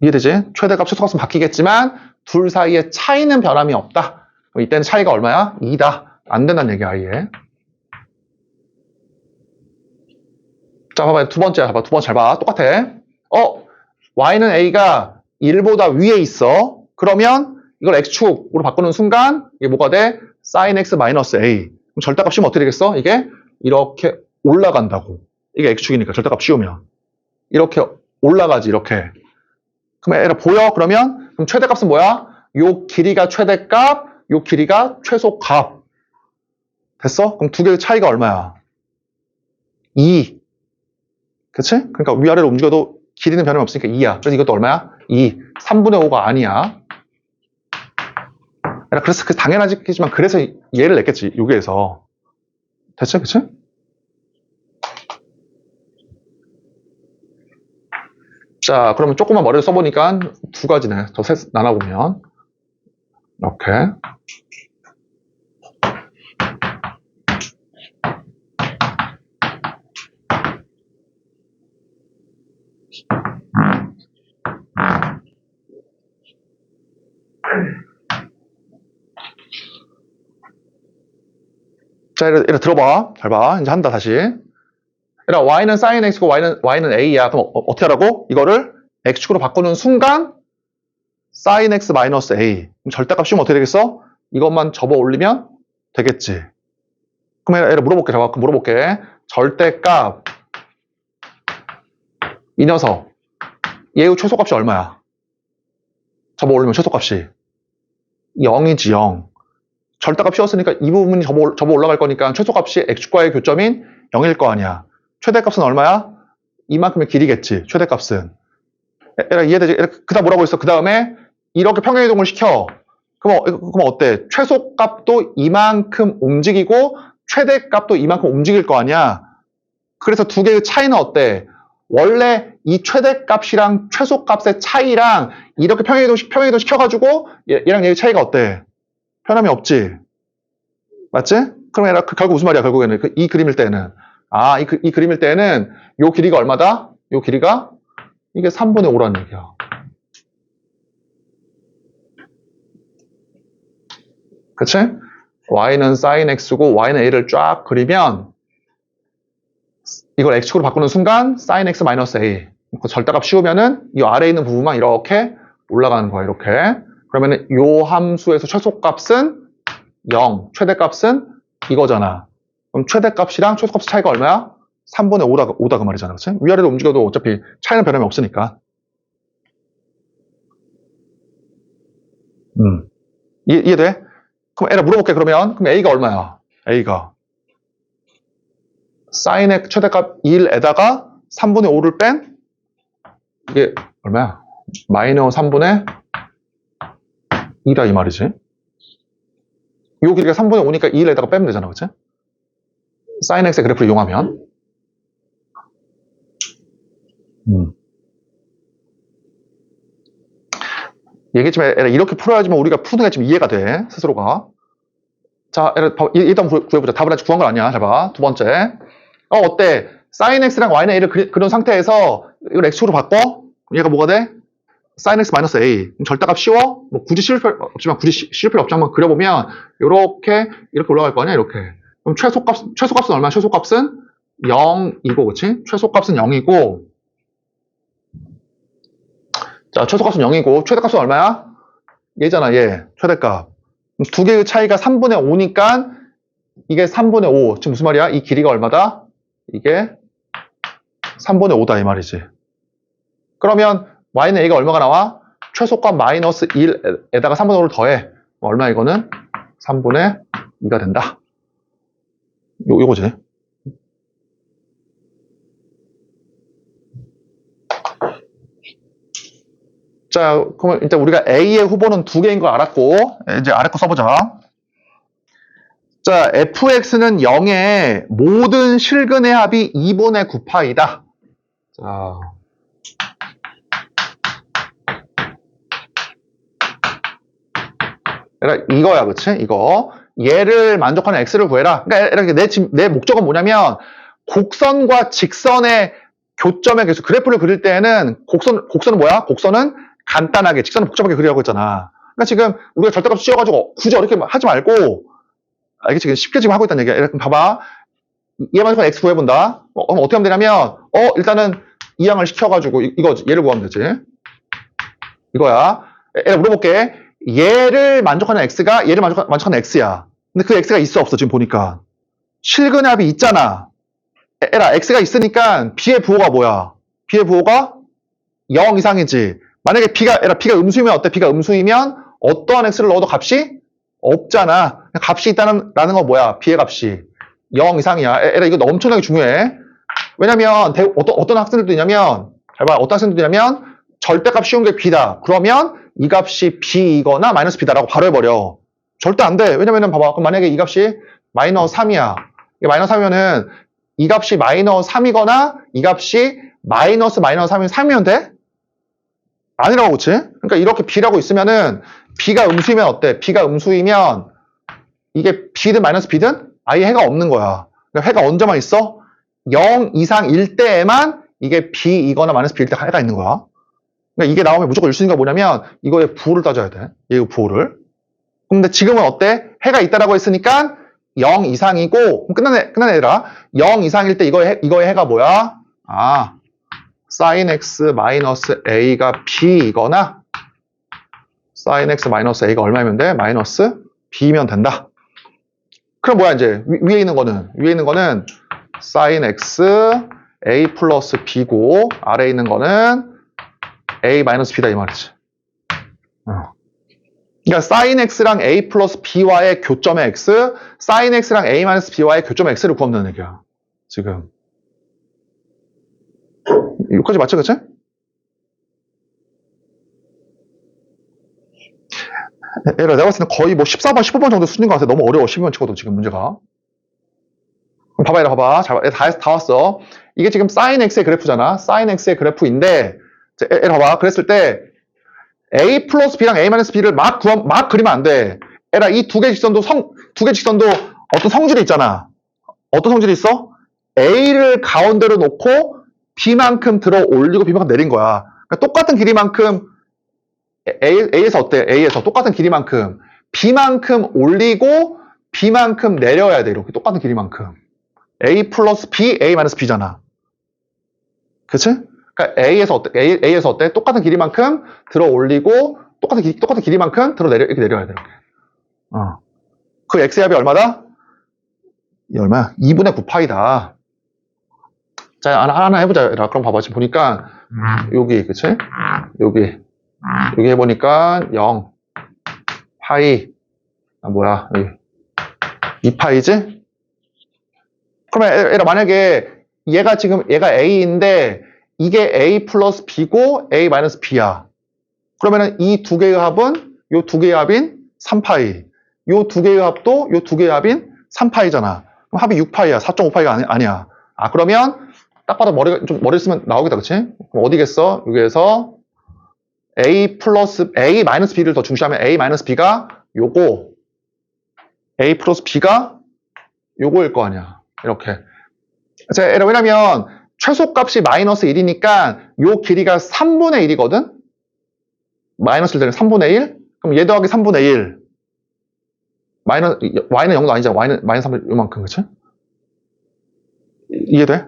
이해되지? 최대값, 최소값은 바뀌겠지만 둘 사이의 차이는 변함이 없다. 그럼 이때는 차이가 얼마야? 2다. 안 된다는 얘기야, 아예. 자, 봐봐. 두 번째 잘 봐. 똑같아. y는 a가 1보다 위에 있어. 그러면 이걸 x축으로 바꾸는 순간 이게 뭐가 돼? sin x 마이너스 a. 그럼 절대값 씌우면 어떻게 되겠어? 이게 이렇게 올라간다고. 이게 x축이니까 절대값 씌우면. 이렇게 올라가지, 이렇게. 그럼 얘가 보여? 그럼 최대값은 뭐야? 요 길이가 최대값, 요 길이가 최소값. 됐어? 그럼 두 개의 차이가 얼마야? 2. 그치? 그러니까 위아래로 움직여도 길이는 변함이 없으니까 2야. 그래서 이것도 얼마야? 2. 3분의 5가 아니야. 그래서 당연하지만 그래서 얘를 냈겠지, 여기에서. 됐지? 그치? 자, 그러면 조금만 머리를 써보니까 두 가지네. 저 셋 나눠보면. 이렇게. 자, 이래 들어봐. 잘 봐. 이제 한다, 다시. y는 sin x고 y는 a야. 그럼 어떻게 하라고? 이거를 x축으로 바꾸는 순간 sin x 마이너스 a. 그럼 절대값 씌우면 어떻게 되겠어? 이것만 접어 올리면 되겠지. 그럼 얘를 물어볼게. 절대값. 이 녀석. 얘의 최소값이 얼마야? 접어 올리면 최소값이 0이지, 0. 절대값 씌웠으니까 이 부분이 접어 올라갈 거니까 최소값이 x축과의 교점인 0일 거 아니야. 최대값은 얼마야? 이만큼의 길이겠지, 최대값은. 이해되지? 그 다음 뭐라고 했어? 그 다음에 이렇게 평행이동을 시켜. 그럼 어때? 최소값도 이만큼 움직이고 최대값도 이만큼 움직일 거 아니야. 그래서 두 개의 차이는 어때? 원래 이 최대값이랑 최소값의 차이랑 이렇게 평행이동 시켜가지고 얘랑 얘의 차이가 어때? 변함이 없지. 맞지? 그럼 결국 무슨 말이야, 결국에는. 이 그림일 때는. 이 그림일 때는 요 길이가 얼마다? 요 길이가 이게 3분의 5라는 얘기야. 그치? y는 sin x고 y는 a를 쫙 그리면 이걸 x축으로 바꾸는 순간 sin x 마이너스 a. 그 절대값 씌우면은 이 아래에 있는 부분만 이렇게 올라가는 거야, 이렇게. 그러면은 요 함수에서 최소값은 0, 최대값은 이거잖아. 그럼 최대값이랑 최소값 차이가 얼마야? 3분의 5다 그 말이잖아. 그치? 위아래로 움직여도 어차피 차이는 변함이 없으니까. 이해돼? 그럼 A를 물어볼게, 그러면. 그럼 A가 얼마야? A가. 사인의 최대값 1에다가 3분의 5를 뺀? 이게 얼마야? 마이너스 3분의 2라 이 말이지. 요 길이가 3분의 5니까 2일에다가 빼면 되잖아, 그치? 사인 X의 그래프를 이용하면. 얘기했지만 이렇게 풀어야지만 우리가 푸는 게 좀 이해가 돼, 스스로가. 자, 일단 구해보자. 답을 아직 구한 건 아니야. 잘 봐. 두 번째. 어때? 사인 X랑 Y는 A를 그린 상태에서 이걸 X로 바꿔? 얘가 뭐가 돼? 사인 X 마이너스 A. 절대값 쉬워? 뭐 굳이 씌울 필요 없지만, 한번 그려보면, 이렇게 올라갈 거 아니야, 이렇게. 그럼 최소값은 얼마야? 최소값은 0이고, 그치? 최소값은 0이고, 자, 최소값은 0이고, 최대값은 얼마야? 얘잖아, 얘. 최대값. 두 개의 차이가 3분의 5니까, 이게 3분의 5. 지금 무슨 말이야? 이 길이가 얼마다? 이게 3분의 5다, 이 말이지. 그러면, Y는 A가 얼마가 나와? 최소값 마이너스 1에다가 3분의 5를 더해. 얼마 이거는? 3분의 2가 된다. 요거지. 자, 그러면 일단 우리가 A의 후보는 두 개인 걸 알았고, 이제 아래 거 써보자. 자, fx는 0의 모든 실근의 합이 2분의 9파이다. 자. 그러니까 이거야, 그치? 이거. 얘를 만족하는 x를 구해라. 그러니까 이렇게 내 목적은 뭐냐면, 곡선과 직선의 교점의 계수, 그래프를 그릴 때에는 곡선은 뭐야? 곡선은 간단하게, 직선은 복잡하게 그리라고 했잖아. 그러니까 지금 우리가 절대값 씌워가지고 굳이 어렵게 하지 말고, 알겠지? 쉽게 지금 하고 있다는 얘기야. 이렇게 봐봐. 얘 만족하는 x 구해본다. 어떻게 하면 되냐면, 일단은 이항을 시켜가지고, 얘를 구하면 되지. 이거야. 얘를 물어볼게. 얘를 만족하는 x가 얘를 만족하는 x야. 근데 그 x가 있어 없어 지금 보니까. 실근의 합이 있잖아. x가 있으니까 b의 부호가 뭐야? b의 부호가 0 이상이지. 만약에 b가 음수이면 어때? b가 음수이면 어떠한 x를 넣어도 값이 없잖아. 값이 있다는 건 뭐야? b의 값이 0 이상이야. 이거 엄청나게 중요해. 왜냐면 어떤 학생들도 있냐면 잘 봐. 어떤 학생들도 있냐면 절대값 쉬운 게 b다. 그러면 이 값이 b이거나 마이너스 b다라고 바로 해버려. 절대 안 돼. 왜냐면은 봐봐. 그럼 만약에 이 값이 마이너스 3이야. 이게 마이너스 3이면은 이 값이 마이너스 3이거나 이 값이 마이너스 3이면 돼? 아니라고, 그치? 그러니까 이렇게 b라고 있으면은 b가 음수이면 어때? b가 음수이면 이게 b든 마이너스 b든 아예 해가 없는 거야. 그러니까 해가 언제만 있어? 0 이상일 때에만 이게 b이거나 마이너스 b일 때 해가 있는 거야. 그러니까 이게 나오면 무조건 1순위가 뭐냐면 이거의 부호를 따져야 돼. 얘의 부호를. 근데 지금은 어때? 해가 있다라고 했으니까 0 이상이고 끝난 애들아. 0 이상일 때 이거의 해가 뭐야? sin x 마이너스 a가 b이거나 sin x 마이너스 a가 얼마면 돼? 마이너스 b면 된다. 그럼 뭐야 이제 위에 있는 거는 sin x a 플러스 b고 아래에 있는 거는 a 마이너스 b다 이 말이지. 그러니까 sin x랑 a 플러스 b와의 교점의 x, sin x랑 a 마이너스 b와의 교점의 x를 구하면 되는 얘기야. 지금. 여기까지 맞죠, 그치? 내가 봤을 때 거의 뭐 14번, 15번 정도 수준인 것 같아. 너무 어려워, 12번 치고도 지금 문제가. 그럼 봐봐. 다 왔어. 이게 지금 sin x의 그래프잖아. sin x의 그래프인데, 봐봐. 그랬을 때, a 플러스 b랑 a 마이너스 b를 막 그리면 안 돼. 이 두 개 직선도 어떤 성질이 있잖아. 어떤 성질이 있어? a를 가운데로 놓고 b만큼 들어 올리고 b만큼 내린 거야. 그러니까 똑같은 길이만큼 a에서 어때? a에서 똑같은 길이만큼 b만큼 올리고 b만큼 내려야 돼. 이렇게 똑같은 길이만큼. a 플러스 b, a 마이너스 b잖아. 그치? 그러니까 A에서 어때? 똑같은 길이만큼 들어 올리고 똑같은 길이만큼 이렇게 내려야 돼. 이렇게. 그 x의 합이 얼마다? 이 얼마야? 2분의 9파이다. 자, 하나 해보자. 그럼 봐봐. 지금 보니까 여기, 그치? 여기 해보니까 0 파이 뭐야, 여기. 2파이지? 그러면 얘가 만약에 얘가 A인데 이게 A 플러스 B고 A 마이너스 B야. 그러면은 이 두 개의 합은 요 두 개의 합인 3파이. 요 두 개의 합도 요 두 개의 합인 3파이잖아. 그럼 합이 6파이야. 4.5파이가 아니야. 그러면 딱 봐도 머리 쓰면 나오겠다. 그치? 그럼 어디겠어? 여기에서 A 플러스 A 마이너스 B를 더 중시하면 A 마이너스 B가 요거 A 플러스 B가 요거일 거 아니야. 이렇게. 왜냐면 최소값이 마이너스 1이니까 요 길이가 3분의 1이거든? 마이너스를 되는 3분의 1? 그럼 얘 더하기 3분의 1. y는 0도 아니잖아. y는 마이너스 3분의 요만큼, 그치? 이해돼?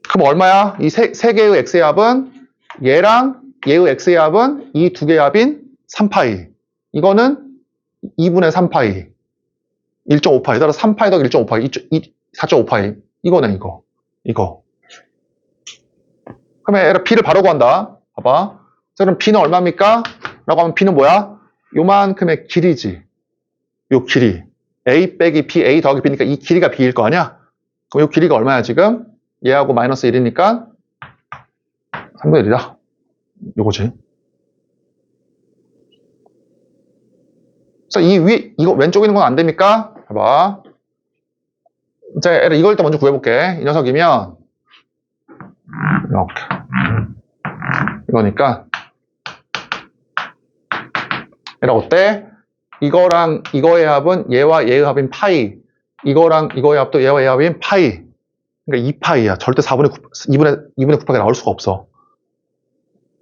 그럼 얼마야? 이 세 개의 x의 합은 얘랑 얘의 x의 합은 이 두 개의 합인 3파이. 이거는 2분의 3파이. 1.5파이. 따라서 3파이 더하기 1.5파이. 4.5파이. 이거네, 이거. 그러면 얘를 b를 바로 구한다. 봐봐. 자, 그럼 b는 얼마입니까? 라고 하면 b는 뭐야? 요만큼의 길이지. 요 길이. a 빼기 b, a 더하기 b니까 이 길이가 b일 거 아니야? 그럼 요 길이가 얼마야, 지금? 얘하고 마이너스 1이니까 3분의 1이다. 요거지. 그래서 이거 왼쪽에 있는 건 안 됩니까? 봐봐. 자, 이걸 일단 먼저 구해볼게. 이 녀석이면, 이렇게. 이거니까, 얘가 어때? 이거랑 이거의 합은 얘와 얘의 합인 파이. 이거랑 이거의 합도 얘와 얘의 합인 파이. 그러니까 2파이야. 절대 2분의 9파이가 나올 수가 없어.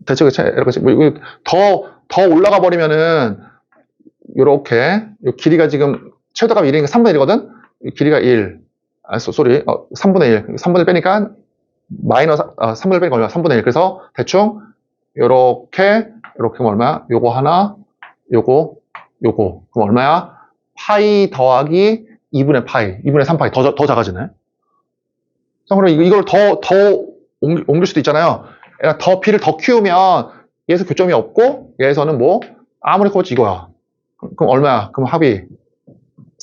대체, 이렇게, 더 올라가 버리면은, 요렇게, 요 길이가 지금, 최대값 1이니까 3분의 1이거든? 길이가 1. 3분의 1. 3분의 1 빼니까, 마이너스, 3분의 1 빼니까 얼마? 3분의 1. 그래서, 대충, 요렇게 하면 얼마야? 요거 하나, 요거. 그럼 얼마야? 파이 더하기 2분의 파이. 2분의 3파이. 더 작아지네. 자, 그럼 이걸 더 옮길 수도 있잖아요. 더 B를 더 키우면 얘에서 교점이 없고 얘에서는 뭐 아무리 커봤지 이거야. 그럼 얼마야? 그럼 합이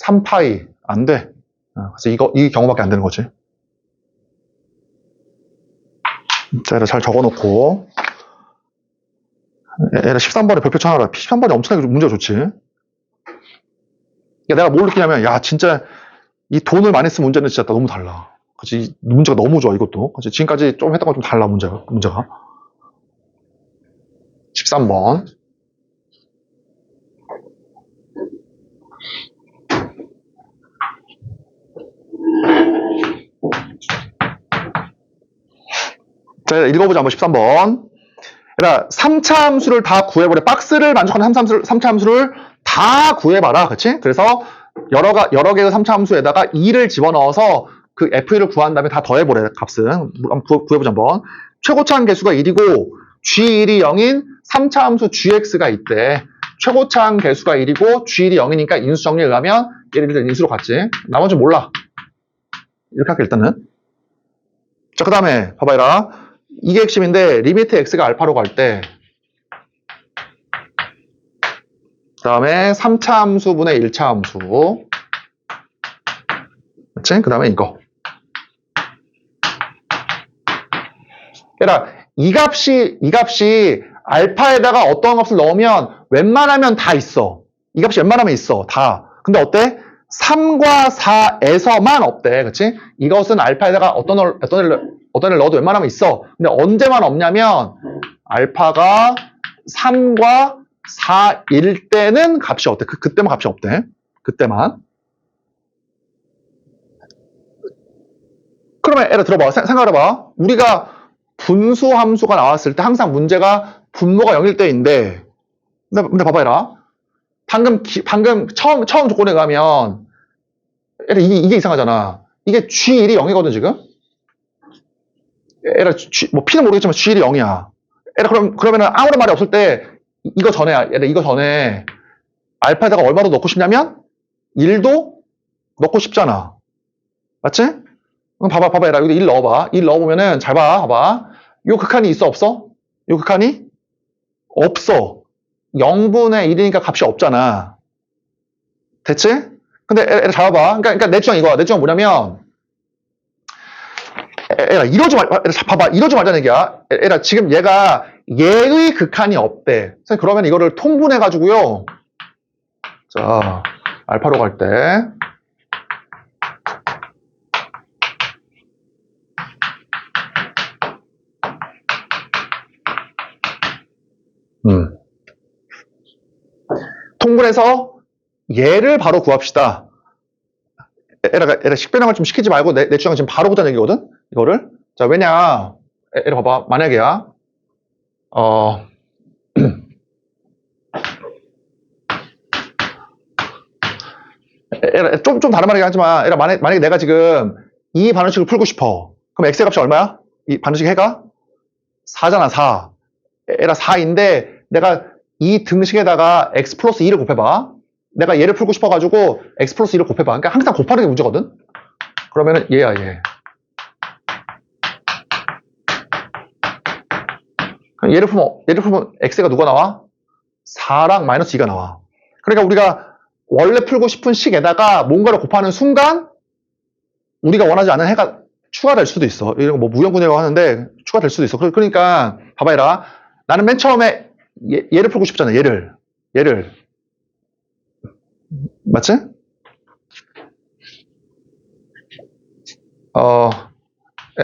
3파이 안 돼. 그래서 이 경우밖에 안 되는 거지. 자, 얘를 잘 적어놓고 얘를 13번에 별표 쳐놔라. 13번이 엄청나게 문제가 좋지. 내가 뭘 느끼냐면 야 진짜 이 돈을 많이 쓴 문제는 진짜 너무 달라. 그치, 문제가 너무 좋아, 이것도. 그치, 지금까지 좀 했던 건 좀 달라, 문제가. 13번. 자, 읽어보자, 한번 13번. 그러니까 3차 함수를 다 구해버려. 박스를 만족하는 3차 함수를 다 구해봐라. 그치? 그래서 여러 개의 3차 함수에다가 2를 집어넣어서 그 F1을 구한 다음에 다 더해보래, 값은. 한번 구해보자, 한번. 최고차항 개수가 1이고, G1이 0인 3차 함수 GX가 있대. 최고차항 개수가 1이고, G1이 0이니까 인수 정리에 의하면 얘를 일단 인수로 갔지. 나머지 몰라. 이렇게 할게, 일단은. 자, 그 다음에, 봐봐라. 이게 핵심인데, 리미트 X가 알파로 갈 때, 그 다음에 3차 함수분의 1차 함수. 그치? 그 다음에 이거. 그러니까 이 값이 알파에다가 어떤 값을 넣으면 웬만하면 다 있어. 이 값이 웬만하면 있어. 다. 근데 어때? 3과 4에서만 없대. 그치? 이것은 알파에다가 어떤 애를 넣어도 웬만하면 있어. 근데 언제만 없냐면 알파가 3과 4일 때는 값이 없대. 그때만 값이 없대. 그때만. 그러면 얘를 들어봐. 생각해봐. 우리가 분수 함수가 나왔을 때 항상 문제가 분모가 0일 때인데, 근데 봐봐라. 방금 처음 조건에 가면, 이게 이상하잖아. 이게 G1이 0이거든, 지금? P는 모르겠지만 G1이 0이야. 그러면은 아무런 말이 없을 때, 이거 전에, 알파에다가 얼마로 넣고 싶냐면, 1도 넣고 싶잖아. 맞지? 그럼 봐봐, 여기 1 넣어봐. 1 넣어보면은, 잘 봐봐. 요 극한이 있어, 없어? 요 극한이? 없어. 0분의 1이니까 값이 없잖아. 됐지? 근데 애라 잡아봐. 그러니까 내 주장 이거야. 내 주장 뭐냐면 애라 이러지 말, 애라 봐봐. 이러지 말자는 얘기야. 애라 지금 얘가 얘의 극한이 없대. 그러면 이거를 통분해가지고요. 자, 알파로 갈 때. 통분해서 얘를 바로 구합시다. 애라 식변형을 좀 시키지 말고 내 주장 지금 바로 보자는 얘기거든? 이거를. 자, 왜냐. 애라 봐봐. 만약에야. 애라 좀 다른 말이긴 하지만, 애라 만약에 내가 지금 이 반원식을 풀고 싶어. 그럼 x의 값이 얼마야? 이 반원식 해가? 4잖아, 4. 애라 4인데, 내가 이 등식에다가 x 플러스 2를 곱해봐. 내가 얘를 풀고 싶어가지고 x 플러스 2를 곱해봐. 그러니까 항상 곱하는 게 문제거든? 그러면은 얘야, 얘. 얘를 풀면 x가 누가 나와? 4랑 마이너스 2가 나와. 그러니까 우리가 원래 풀고 싶은 식에다가 뭔가를 곱하는 순간 우리가 원하지 않은 해가 추가될 수도 있어. 이런 거 뭐 무형분해라고 하는데 추가될 수도 있어. 그러니까 봐봐 얘라. 나는 맨 처음에 얘를 풀고 싶잖아. 얘를. 맞지?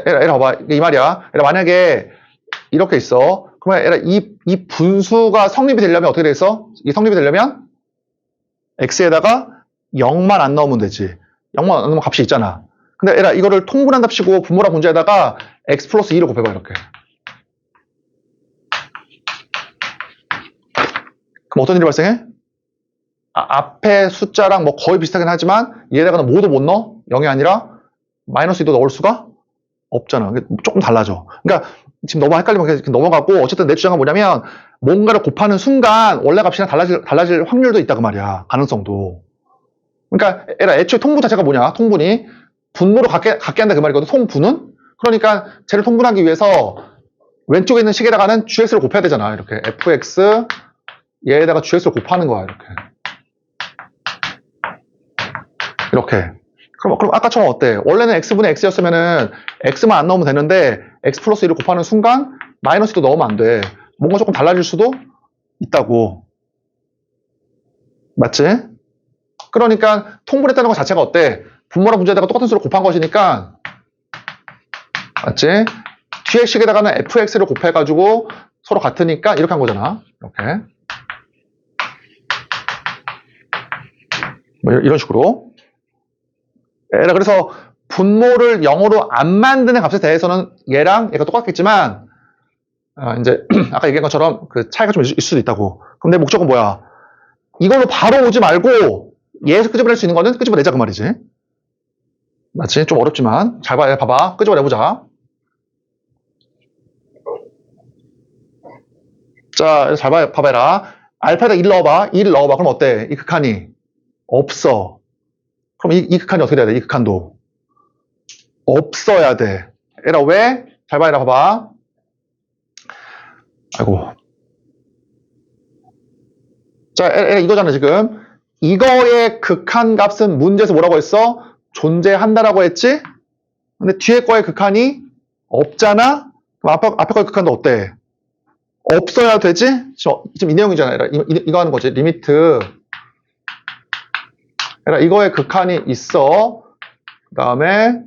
얘라 봐봐. 이 말이야. 얘라 만약에 이렇게 있어. 그러면 얘라 이 분수가 성립이 되려면 어떻게 돼 있어? 이 성립이 되려면 x에다가 0만 안 넣으면 되지. 0만 안 넣으면 값이 있잖아. 근데 얘라 이거를 통분한답시고 분모랑 분자에다가 x 플러스 2를 곱해봐 이렇게. 그럼 어떤 일이 발생해? 앞에 숫자랑 뭐 거의 비슷하긴 하지만 얘에다가는 모두 못 넣어? 0이 아니라 마이너스 2도 넣을 수가 없잖아. 조금 달라져. 그러니까 지금 너무 헷갈리면 넘어가고 어쨌든 내 주장은 뭐냐면 뭔가를 곱하는 순간 원래 값이랑 달라질 확률도 있다고 말이야. 가능성도. 그러니까 애초에 통분 자체가 뭐냐? 통분이 분모로 갖게 한다 그 말이거든. 통분은. 그러니까 쟤를 통분하기 위해서 왼쪽에 있는 식에다가는 gx를 곱해야 되잖아. 이렇게 fx 얘에다가 gx를 곱하는 거야. 이렇게. 그럼 아까처럼 어때? 원래는 x분의 x였으면은 x만 안 넣으면 되는데 x 플러스 1을 곱하는 순간 마이너스 2도 넣으면 안 돼. 뭔가 조금 달라질 수도 있다고. 맞지? 그러니까 통분했다는 것 자체가 어때? 분모랑 분자에다가 똑같은 수를 곱한 것이니까 맞지? 뒤에 식에다가는 fx를 곱해가지고 서로 같으니까 이렇게 한 거잖아. 이렇게. 뭐 이런 식으로. 그래서 분모를 0으로 안 만드는 값에 대해서는 얘랑 얘가 똑같겠지만 이제 아까 얘기한 것처럼 그 차이가 좀 있을 수도 있다고. 그럼 내 목적은 뭐야? 이걸로 바로 오지 말고 얘에서 끄집어낼 수 있는 거는 끄집어내자 그 말이지. 맞지? 좀 어렵지만 잘 봐봐. 끄집어내보자. 자, 잘 봐봐라. 알파에다 1 넣어봐. 1 넣어봐. 그럼 어때? 이 극한이 없어. 그럼 이 극한이 어떻게 돼야 돼? 이 극한도 없어야 돼. 얘라 왜? 잘 봐봐. 아이고. 자, 얘라 이거잖아 지금. 이거의 극한 값은 문제에서 뭐라고 했어? 존재한다라고 했지? 근데 뒤에 거의 극한이 없잖아? 그럼 앞에 거의 극한도 어때? 없어야 되지? 지금 이 내용이잖아. 이거 하는 거지. 리미트. 이거의 극한이 있어. 그 다음에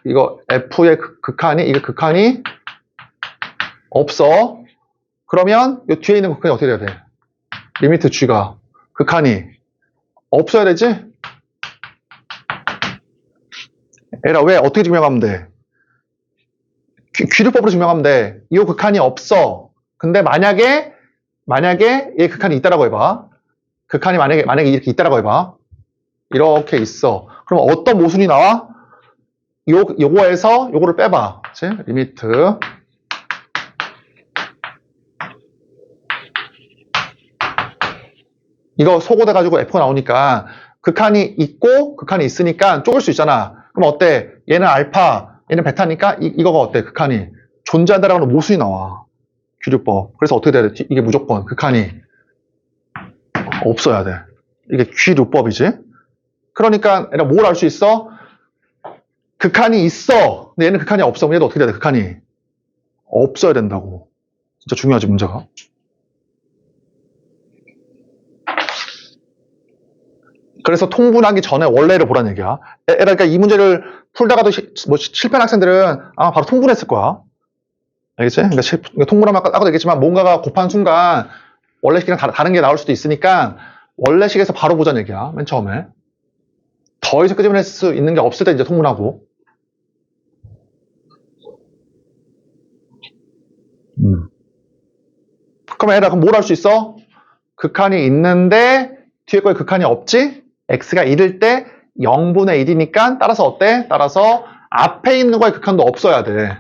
이거 f의 극한이, 이게 극한이 없어. 그러면 이 뒤에 있는 극한이 어떻게 돼야 돼? 리미트 g가 극한이 없어야 되지? 왜 어떻게 증명하면 돼? 귀류법으로 증명하면 돼. 이 극한이 없어. 근데 만약에 얘 극한이 있다라고 해봐. 극한이 만약에 이렇게 있다라고 해봐. 이렇게 있어. 그럼 어떤 모순이 나와? 요거에서 요거를 빼봐. 그치? 리미트. 이거 소거돼가지고 F가 나오니까 극한이 있고 극한이 있으니까 쪼글 수 있잖아. 그럼 어때? 얘는 알파, 얘는 베타니까 이거가 어때? 극한이 존재한다라고 하는 모순이 나와. 귀류법. 그래서 어떻게 돼야 돼? 이게 무조건 극한이 없어야 돼. 이게 귀류법이지. 그러니까 얘가 뭘 알 수 있어? 극한이 있어. 근데 얘는 극한이 없어. 그럼 얘도 어떻게 돼야 돼? 극한이 없어야 된다고. 진짜 중요하지, 문제가. 그래서 통분하기 전에 원래를 보라는 얘기야. 그러니까 이 문제를 풀다가도 실패한 학생들은 아마 바로 통분했을 거야. 알겠지? 그러니까 통분하면 아까도 얘기했지만 뭔가가 곱한 순간 원래식이랑 다른 게 나올 수도 있으니까 원래식에서 바로 보자는 얘기야. 맨 처음에. 더 이상 끄집어낼 수 있는 게 없을 때 이제 통분하고. 그럼 얘들아, 그럼 뭘 할 수 있어? 극한이 있는데 뒤에 거에 극한이 없지? x가 1일 때 0분의 1이니까 따라서 어때? 따라서 앞에 있는 거에 극한도 없어야 돼.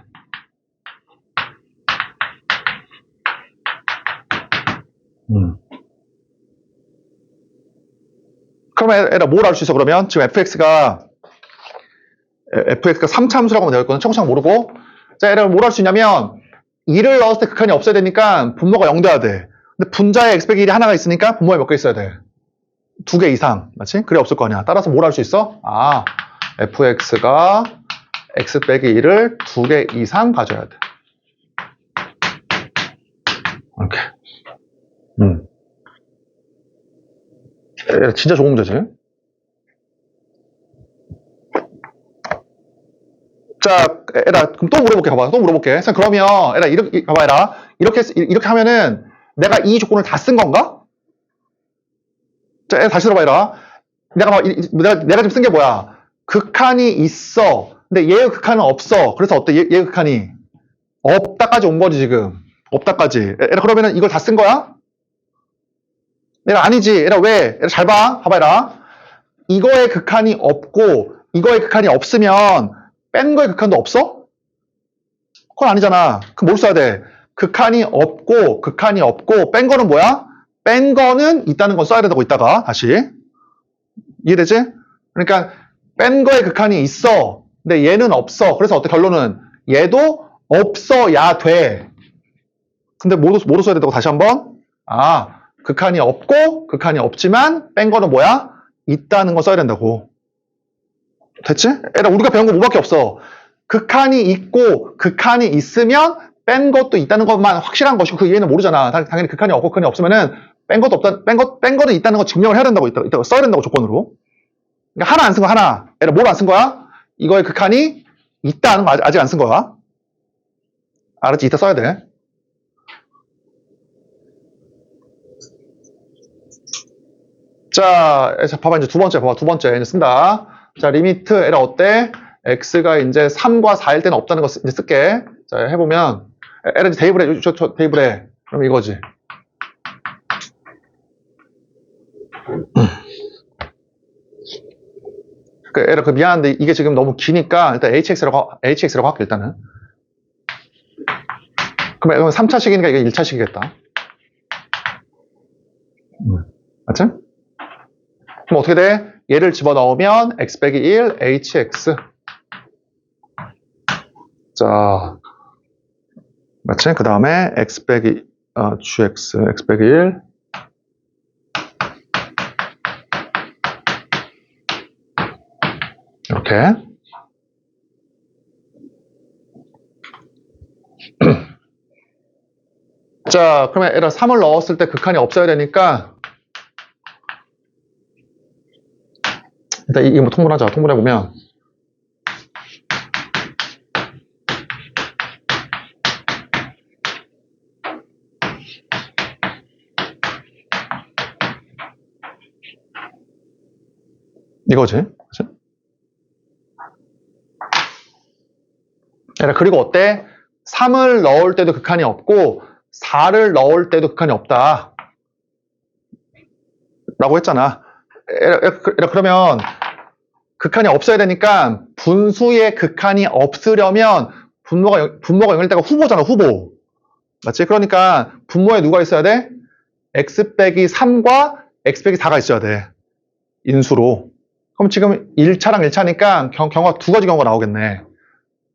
그러면 얘들아 뭘 알 수 있어? 그러면 지금 fx가 3차함수라고 하면 되겠거든. 청구창 모르고. 자, 얘들아 뭘 할 수 있냐면 2를 넣었을 때 극한이 없어야 되니까 분모가 0 돼야 돼. 근데 분자에 x 빼기 1이 하나가 있으니까 분모에 몇 개 있어야 돼? 2개 이상. 맞지? 그래 없을 거 아니야. 따라서 뭘 할 수 있어? 아, fx가 x 빼기 1을 2개 이상 가져야 돼. 이렇게. 진짜 좋은 문제지. 자, 에라, 그럼 또 물어볼게. 봐봐. 또 물어볼게. 그러면, 에라, 이렇게, 봐봐, 에라. 이렇게 하면은 내가 이 조건을 다 쓴 건가? 자, 에라, 다시 들어봐, 에라. 내가 지금 쓴 게 뭐야? 극한이 있어. 근데 얘의 극한은 없어. 그래서 어때? 얘의 극한이 없다까지 온 거지, 지금. 없다까지. 에라, 그러면은 이걸 다 쓴 거야? 에라, 아니지. 에라, 왜? 에라, 잘 봐. 봐봐, 에라. 이거의 극한이 없고, 이거의 극한이 없으면, 뺀 거의 극한도 없어? 그건 아니잖아. 그럼 뭘 써야 돼? 극한이 없고, 뺀 거는 뭐야? 뺀 거는 있다는 건 써야 된다고, 이따가. 다시. 이해되지? 그러니까, 뺀 거의 극한이 있어. 근데 얘는 없어. 그래서 어때? 결론은? 얘도 없어야 돼. 근데 뭐로 써야 된다고? 다시 한번. 아, 극한이 없고, 극한이 없지만, 뺀 거는 뭐야? 있다는 거 써야 된다고. 됐지? 에라, 우리가 배운 거 뭐밖에 없어. 극한이 있고, 극한이 있으면, 뺀 것도 있다는 것만 확실한 것이고, 그 얘는 모르잖아. 당연히 극한이 없고, 극한이 없으면은, 뺀 거는 있다는 거 증명을 해야 된다고, 이따가 써야 된다고, 조건으로. 그러니까 하나 안 쓴 거야, 하나. 에라, 뭘 안 쓴 거야? 이거의 극한이 있다는 거 아직 안 쓴 거야. 알았지? 이따 써야 돼. 자, 봐봐, 이제 두 번째, 이제 쓴다. 자, 리미트, 에라, 어때? x가 이제 3과 4일 때는 없다는 거 이제 쓸게. 자, 해보면, 에라, 이제 대입을 해. 저 대입을 해. 그럼 이거지. 에라, 미안한데, 이게 지금 너무 기니까, 일단 hx라고 할게, 일단은. 그러면 3차식이니까 이게 1차식이겠다. 맞지? 그럼 어떻게 돼? 얘를 집어넣으면 x 빼기 1 hx. 자, 맞지? 그 다음에 x 빼기 gx, x 빼기 1 이렇게. 자, 그러면 얘를 3을 넣었을 때 극한이 없어야 되니까 일단 이거 뭐 통분하자. 통분해보면 이거지. 그치? 그리고 어때? 3을 넣을 때도 극한이 없고 4를 넣을 때도 극한이 없다 라고 했잖아. 그러면 극한이 없어야 되니까 분수의 극한이 없으려면 분모가 0일 때가 후보잖아. 후보. 맞지? 그러니까 분모에 누가 있어야 돼? x 빼기 3과 x 빼기 4가 있어야 돼. 인수로. 그럼 지금 1차랑 1차니까 경우가 두 가지 경우가 나오겠네.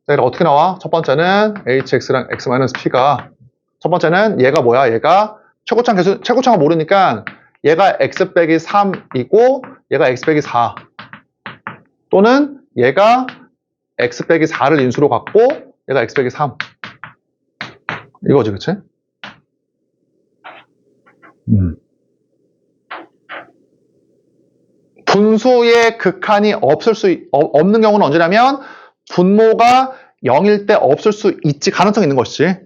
자, 어떻게 나와? 첫 번째는 hx랑 x-p가 첫 번째는 얘가 뭐야? 얘가 최고차가 모르니까 얘가 x 빼기 3이고 얘가 x 빼기 4 또는 얘가 x 빼기 4를 인수로 갖고 얘가 x 빼기 3 이거지, 그치? 분수의 극한이 없는 경우는 언제냐면 분모가 0일 때 없을 수 있지, 가능성이 있는 것이지.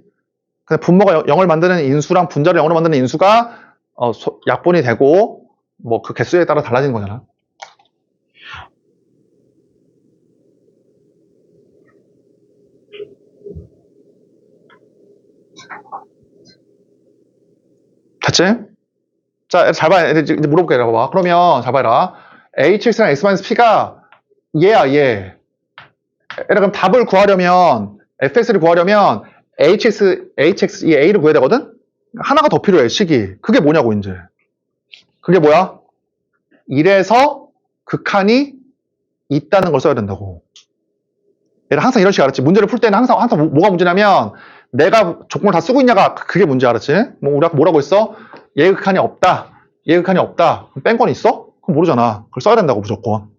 근데 분모가 0을 만드는 인수랑 분자를 0으로 만드는 인수가 약분이 되고 뭐 그 개수에 따라 달라지는 거잖아. 됐지? 자, 잘 봐. 이제 물어볼게. 봐. 그러면 잘 봐라. hx랑 x-p가 얘야, 얘. 그럼 답을 구하려면 fx를 구하려면 hx 이 a를 구해야 되거든? 하나가 더 필요해, 식이. 그게 뭐냐고, 이제. 그게 뭐야? 1에서 극한이 있다는 걸 써야 된다고. 얘를 항상 이런 식으로 알았지. 문제를 풀 때는 항상 뭐가 문제냐면 내가 조건을 다 쓰고 있냐가 그게 문제 알았지. 뭐 우리 아까 뭐라고 했어? 얘 극한이 없다. 얘 극한이 없다. 그럼 뺀 건 있어? 그럼 모르잖아. 그걸 써야 된다고 무조건.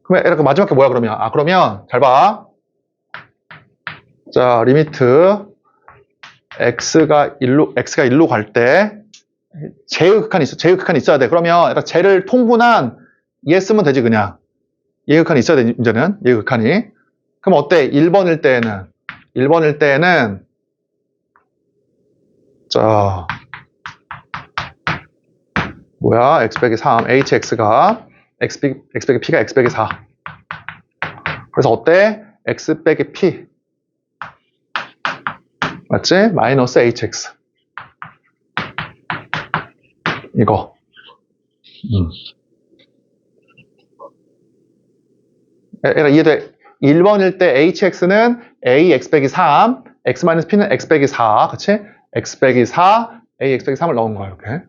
그러면 얘가 마지막 게 뭐야 그러면? 그러면 잘 봐. 자, 리미트 x가 1로 갈 때 제의 극한이 있어야 돼. 그러면 일단 쟤를 통분한 얘 쓰면 되지 그냥. 얘 극한이 있어야 돼. 이제는 얘 극한이. 그럼 어때? 1번일 때에는 자 뭐야? x 빼기 3 hx가 x 빼기 p가 x 빼기 4 그래서 어때? x 빼기 p 맞지? 마이너스 hx 이거 얘가 이해돼? 1번일 때 hx는 a x 빼기 3 x 마이너스 p는 x 빼기 4 그치? x 빼기 4 a x 빼기 3을 넣은 거야 이렇게.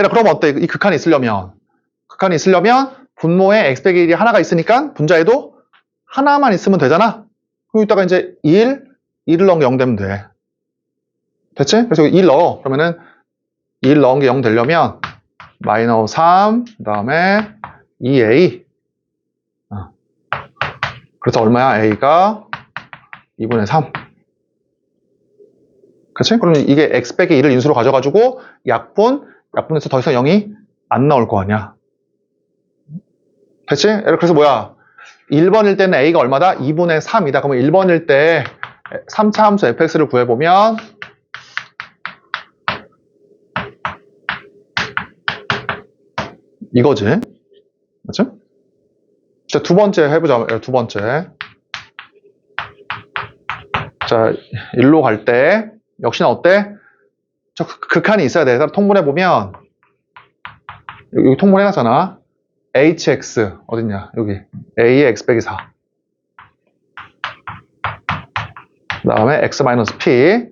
그럼 어때? 이 극한이 있으려면 분모에 x 빼기 1이 하나가 있으니까 분자에도 하나만 있으면 되잖아. 그럼 이따가 이제 1을 넣은 게 0 되면 돼. 됐지? 그래서 1 넣어. 그러면은 1 넣은 게 0 되려면 마이너스 3 그 다음에 2a 그래서 얼마야? a가 2분의 3 그치? 그러면 이게 x 빼기 1을 인수로 가져가지고 약분해서 더 이상 0이 안 나올 거 아니야. 됐지? 그래서 뭐야? 1번일 때는 a가 얼마다? 2분의 3이다. 그러면 1번일 때 3차 함수 fx를 구해보면 이거지. 맞죠? 자, 두 번째 해보자. 두 번째. 자, 1로 갈 때 역시나 어때? 저 극한이 있어야 돼. 통분해보면 여기 통분해놨잖아. hx 어딨냐? 여기 a의 x 빼기 4 그 다음에 x-p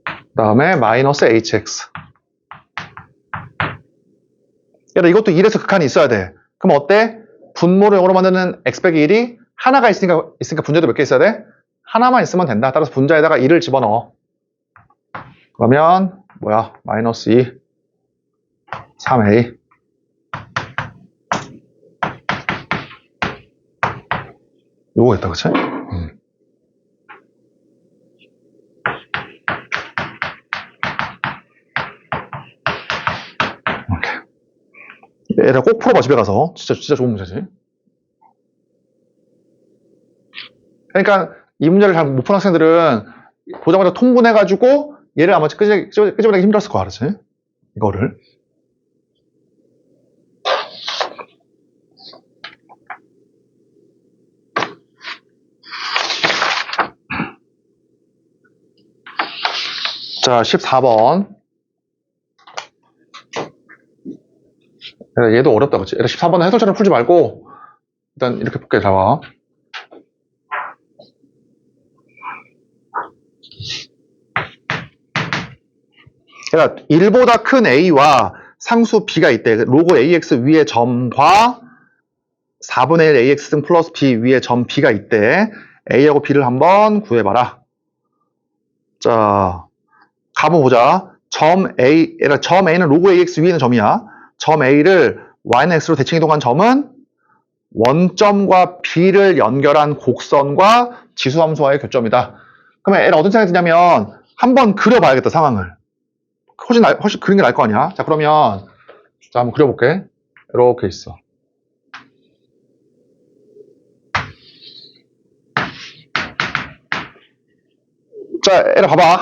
그 다음에 마이너스 hx 이것도 1에서 극한이 있어야 돼. 그럼 어때? 분모를 0으로 만드는 x 빼기 1이 하나가 있으니까 분자도 몇 개 있어야 돼? 하나만 있으면 된다. 따라서 분자에다가 1을 집어넣어. 그러면 뭐야? 마이너스 2 3a 요거겠다, 그치? 얘를 꼭 풀어봐, 집에 가서. 진짜 좋은 문제지. 그러니까 이 문제를 잘 못 푼 학생들은 보자마자 통분해가지고 얘를 아마 끄집어내기 힘들었을 거야, 알았지? 이거를. 자, 14번. 얘도 어렵다, 그치? 14번은 해설처럼 풀지 말고, 일단 이렇게 볼게, 잡아. 그러니까 1보다 큰 a와 상수 b가 있대. 로그 ax 위에 점과 4분의 1 ax 등 플러스 b 위에 점 b가 있대. a하고 b를 한번 구해봐라. 자, 가보 보자. 점 A는 로그 ax 위에 있는 점이야. 점 a를 y는 x로 대칭 이동한 점은 원점과 b를 연결한 곡선과 지수함수와의 교점이다. 그러면 얘는 어떤 생각이 드냐면 한번 그려봐야겠다, 상황을. 훨씬 그린 게 나을 거 아니야. 자, 그러면 자, 한번 그려볼게. 이렇게 있어. 자, 얘라 봐봐.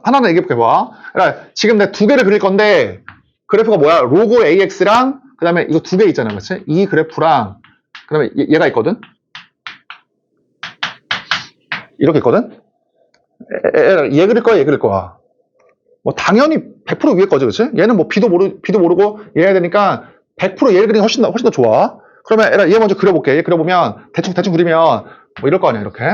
하나는 얘기해볼게 봐. 얘라 지금 내가 두 개를 그릴 건데 그래프가 뭐야? 로그 AX랑 그 다음에 이거 두 개 있잖아, 그렇지? 이 그래프랑 그 다음에 얘가 있거든? 이렇게 있거든? 얘 그릴 거야, 얘 그릴 거야. 뭐 당연히 100% 위에 거지, 그렇지? 얘는 뭐 B도 모르고 얘 해야 되니까 100% 얘를 그리는 게 훨씬 더 좋아. 그러면 얘 먼저 그려볼게. 얘 그려보면 대충 그리면 뭐 이럴 거 아니야, 이렇게.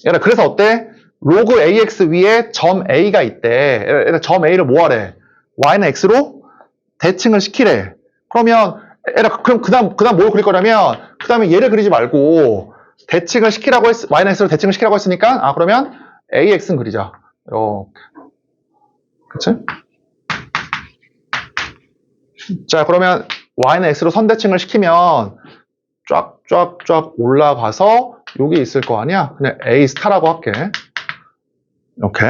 얘라 그래서 어때? 로그 AX 위에 점 A가 있대. 얘라 점 A를 뭐 하래? Y는 X로 대칭을 시키래. 그러면 그럼 그다음 뭘 그릴 거냐면 그다음에 얘를 그리지 말고 대칭을 시키라고 Y는 X로 대칭을 시키라고 했으니까 그러면 AX는 그리자. 이렇게. 그치? 자, 그러면 Y는 X로 선대칭을 시키면 쫙 올라가서 여기 있을 거 아니야? 그냥 A 스타라고 할게. 이렇게.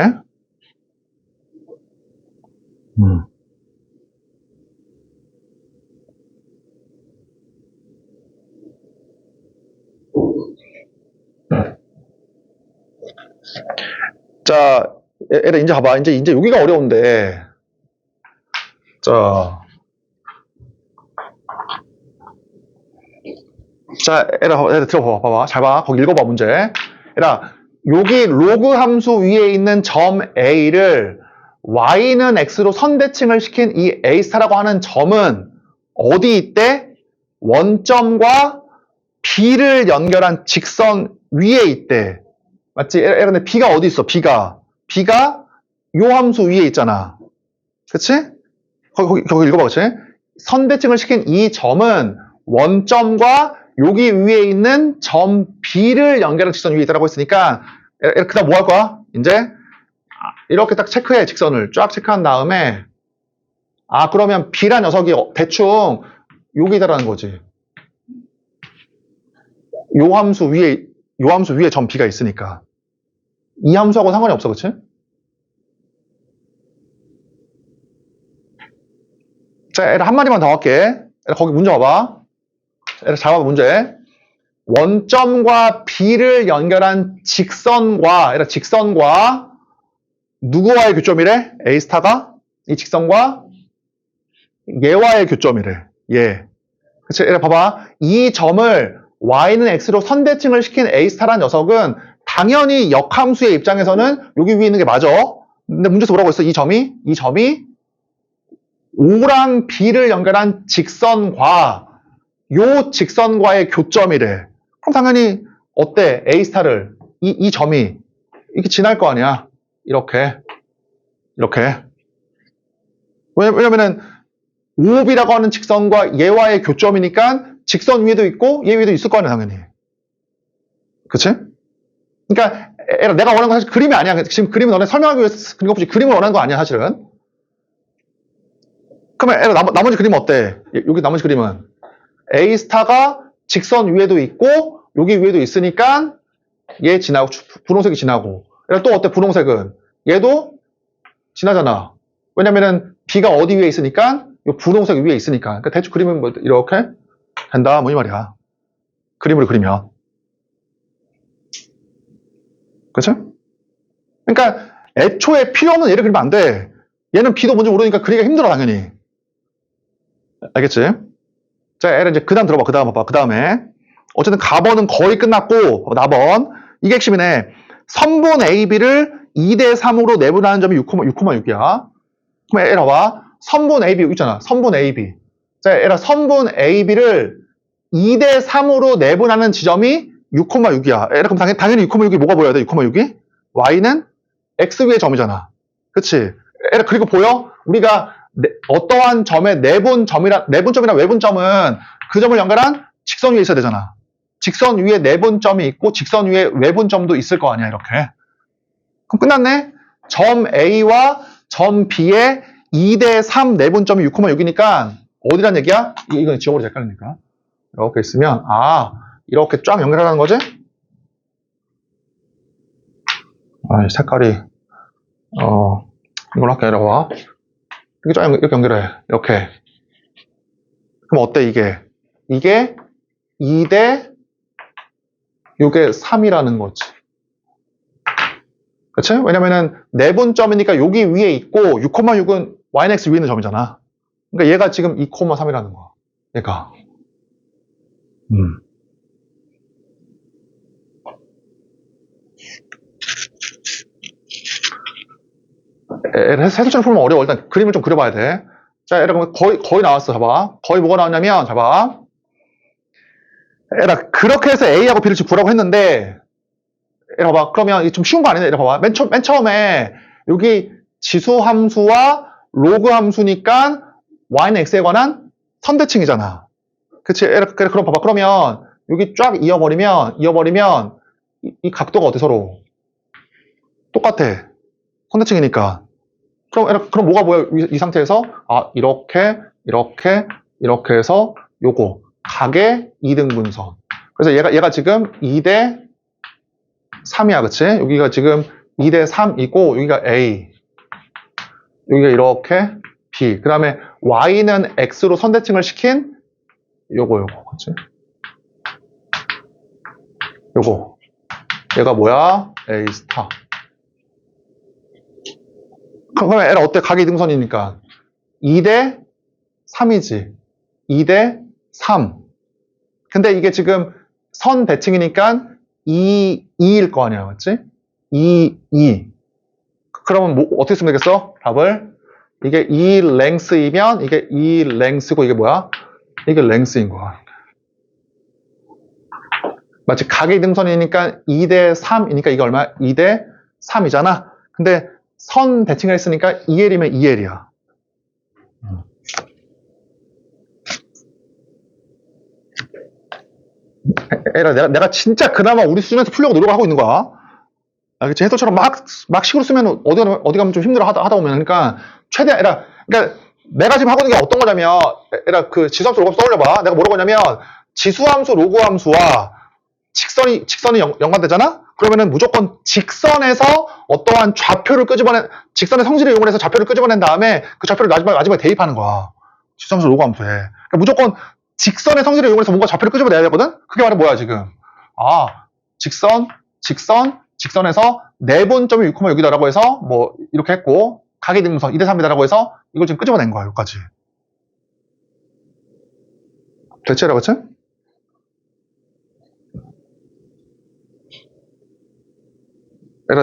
자, 얘들 이제 봐봐. 이제 여기가 어려운데. 자, 얘들 들어봐봐. 잘 봐. 거기 읽어봐, 문제. 얘들아, 여기 로그 함수 위에 있는 점 A를 Y는 X로 선대칭을 시킨 이 A 스타라고 하는 점은 어디 있대? 원점과 B를 연결한 직선 위에 있대. 맞지? 근데 B가 어디 있어? B가 요 함수 위에 있잖아. 그치? 거기 읽어봐, 그치? 선대칭을 시킨 이 점은 원점과 여기 위에 있는 점 B를 연결한 직선 위에 있다고 했으니까 그 다음 뭐 할 거야? 이제 이렇게 딱 체크해. 직선을 쫙 체크한 다음에 그러면 B란 녀석이 대충 여기다라는 거지. 요 함수 위에 점 B가 있으니까 이 함수하고는 상관이 없어, 그치? 자, 얘를 한마디만 더 할게. 거기 문제 봐봐. 얘를 잘 봐봐, 문제. 원점과 B를 연결한 직선과 누구와의 교점이래? A 스타가 이 직선과 얘와의 교점이래. 얘. 그치? 얘를 봐봐. 이 점을 Y는 X로 선대칭을 시킨 A 스타라는 녀석은 당연히 역함수의 입장에서는 여기 위에 있는 게 맞아. 근데 문제에서 뭐라고 했어? 이 점이 O랑 B를 연결한 직선과 요 직선과의 교점이래. 그럼 당연히 어때? A 스타를 이 점이 이렇게 지날 거 아니야. 이렇게. 왜냐면은 OB라고 하는 직선과 얘와의 교점이니까 직선 위에도 있고 얘 위에도 있을 거 아니야, 당연히. 그치? 그러니까 내가 원하는 건 사실 그림이 아니야. 지금 그림을 너네 설명하기 위해서 그린 것뿐이지 그림을 원하는 거 아니야, 사실은. 그러면 나머지 그림은 어때? 여기 나머지 그림은 A 스타가 직선 위에도 있고 여기 위에도 있으니까 얘 지나고 분홍색이 지나고 또 어때? 분홍색은 얘도 지나잖아. 왜냐면은 B가 어디 위에 있으니까 요 분홍색 위에 있으니까. 그러니까 대충 그림은 뭐 이렇게 된다 뭐 이 말이야. 그림으로 그리면. 그렇죠? 그러니까 애초에 필요 없는 얘를 그리면 안 돼. 얘는 B도 뭔지 모르니까 그리기가 힘들어, 당연히. 알겠지? 자, 얘를 이제 그 다음 들어봐. 그 다음 봐봐. 그 다음에 어쨌든 가번은 거의 끝났고 나번 이게 핵심이네. 선분 AB를 2대3으로 내분하는 점이 6,6이야. 그럼 얘라 봐. 선분 AB 여기 있잖아. 선분 AB. 자, 얘라 선분 AB를 2대3으로 내분하는 지점이 6,6이야. 얘라 그럼 당연히 6,6이 뭐가 보여야 돼? 6,6이? Y는 x 위의 점이잖아. 그치? 그리고 보여? 우리가 어떠한 점의 내분점이나 외분점은 그 점을 연결한 직선 위에 있어야 되잖아. 직선 위에 내분점이 있고 직선 위에 외분점도 있을 거 아니야, 이렇게. 그럼 끝났네? 점 A와 점 B의 2대3 내분점이 6,6이니까 어디란 얘기야? 이건 지워버리자, 헷갈리니까. 이렇게 있으면 이렇게 쫙 연결하라는 거지? 색깔이 이걸로 할게. 이러봐. 이렇게 쫙 이렇게 연결해. 이렇게. 그럼 어때, 이게? 이게 2대 요게 3이라는 거지. 그치? 왜냐면은 내분점이니까 여기 위에 있고 6,6은 yx 위에 있는 점이잖아. 그러니까 얘가 지금 2,3이라는 거야. 얘가. 해설처럼 풀면 어려워. 일단 그림을 좀 그려봐야 돼. 자, 여러분 거의 나왔어. 봐봐. 거의 뭐가 나왔냐면, 봐봐. 그렇게 해서 A하고 B를 지금 구라고 했는데, 봐봐. 그러면 이게 좀 쉬운 거 아니네. 봐봐. 맨 처음에 여기 지수 함수와 로그 함수니까 y는 x에 관한 선대칭이잖아. 그치? 그럼 봐봐. 그러면 여기 쫙 이어버리면 이 각도가 어때 서로? 똑같아. 선대칭이니까. 그럼 뭐가 보여? 이 상태에서 이렇게 해서 요거 각의 2등분선. 그래서 얘가 지금 2대 3이야, 그치? 여기가 지금 2대 3이고 여기가 A, 여기가 이렇게 B. 그 다음에 Y는 X로 선대칭을 시킨 요거, 그치? 요거. 얘가 뭐야? A 스타. 그러면 얘가 어때? 각의 2등선이니까 2대 3이지. 2대 3. 근데 이게 지금 선 대칭이니까 2일 거 아니야, 맞지? 2. 그러면 어떻게 쓰면 되겠어? 답을. 이게 2 랭스이면 이게 2 랭스고 이게 뭐야? 이게 랭스인 거야. 맞지? 각의 등선이니까 2대 3이니까 이게 얼마야? 2대 3이잖아. 근데 선 대칭을 했으니까 2L이면 2L이야. 내가 진짜 그나마 우리 수준에서 풀려고 노력하고 있는 거야. 알겠지? 해설처럼 막 식으로 쓰면 어디 가면 좀 힘들어 하다 보면. 그러니까 최대한, 그러니까 내가 지금 하고 있는 게 어떤 거냐면, 그 지수함수 로그함수 떠올려봐. 내가 뭐라고 하냐면, 지수함수 로그함수와 직선이 연관되잖아? 그러면은 무조건 직선에서 어떠한 좌표를 직선의 성질을 이용해서 좌표를 끄집어낸 다음에 그 좌표를 마지막에 대입하는 거야. 지수함수 로그함수에. 그러니까 무조건 직선의 성질을 이용해서 뭔가 좌표를 끄집어내야 되거든? 그게 바로 뭐야, 지금? 직선에서 내분점이 6,6이다라고 해서 뭐 이렇게 했고 각의 등분선 2대 3이다라고 해서 이걸 지금 끄집어낸 거야, 여기까지. 됐지, 그치?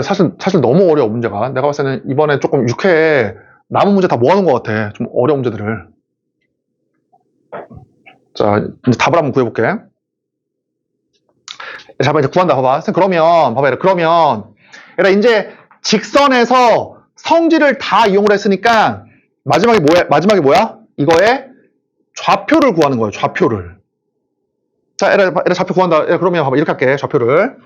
사실 너무 어려워, 문제가. 내가 봤을 때는 이번에 조금 6회에 남은 문제 다 모아놓은 것 같아. 좀 어려운 문제들을. 자, 이제 답을 한번 구해볼게. 자, 이제 구한다. 봐봐. 그러면 이제 직선에서 성질을 다 이용을 했으니까 마지막에 뭐야? 이거의 좌표를 구하는 거예요. 좌표를. 자, 좌표 구한다. 그러면 봐봐. 이렇게 할게. 좌표를.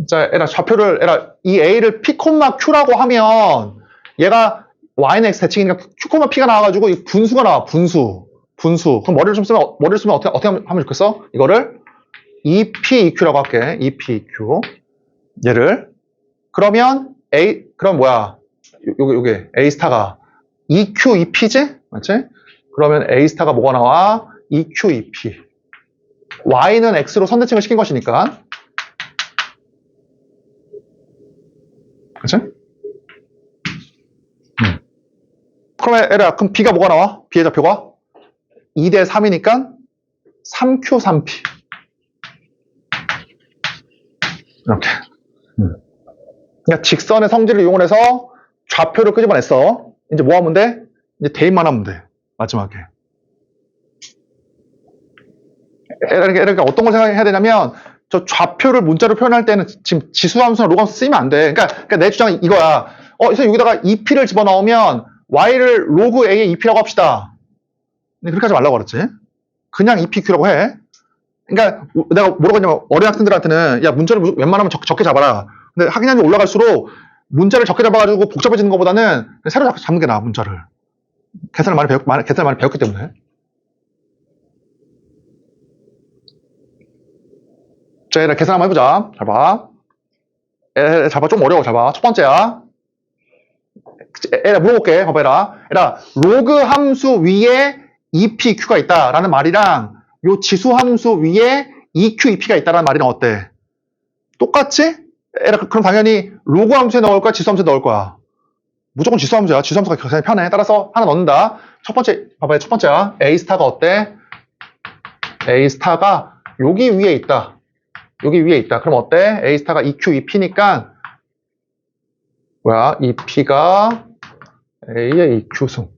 자, 좌표를 이 A를 P, Q라고 하면 얘가 Y는 X 대칭이니까 Q, P가 나와가지고 이 분수가 나와. 분수. 그럼 머리를 쓰면 어떻게 하면 좋겠어? 이거를 EP, EQ라고 할게. EP, EQ. 얘를. 그럼 뭐야? 요게 A 스타가 EQ, EP지? 맞지? 그러면 A 스타가 뭐가 나와? EQ, EP. Y는 X로 선대칭을 시킨 것이니까. 그치? 그럼 B가 뭐가 나와? B의 좌표가 2대 3이니까 3Q, 3P. 이렇게. 그러니까 직선의 성질을 이용해서 좌표를 끄집어냈어. 이제 뭐 하면 돼? 이제 대입만 하면 돼. 마지막에. 그러니까 어떤 걸 생각해야 되냐면 저 좌표를 문자로 표현할 때는 지금 지수함수나 로그함수 쓰이면 안 돼. 그러니까 내 주장은 이거야. 그래서 여기다가 2p를 집어넣으면 y를 로그 a의 2p라고 합시다. 근데 그렇게 하지 말라고 그랬지. 그냥 2pq라고 해. 그러니까 내가 뭐라고 했냐면 어린 학생들한테는 야 문자를 웬만하면 적게 잡아라. 근데 확인량이 올라갈수록 문자를 적게 잡아가지고 복잡해지는 것보다는 새로 잡는 게 나아 문자를. 계산을 많이 배웠기 때문에. 자, 얘들아 계산 한번 해보자. 잘 봐. 잘 봐. 좀 어려워. 잘 봐. 첫 번째야. 얘들아 물어볼게. 봐봐 얘들아. 로그 함수 위에 EPQ가 있다라는 말이랑 요 지수 함수 위에 EQ, EP가 있다라는 말이랑 어때? 똑같지? 그럼 당연히 로그 함수에 넣을 거야? 지수 함수에 넣을 거야? 무조건 지수 함수야. 지수 함수가 계산이 편해. 따라서 하나 넣는다. 첫 번째, 봐봐요. 첫 번째야. A 스타가 어때? A 스타가 여기 위에 있다. 여기 위에 있다. 그럼 어때? A 스타가 EQ, EP니까 뭐야? EP가 A의 EQ승.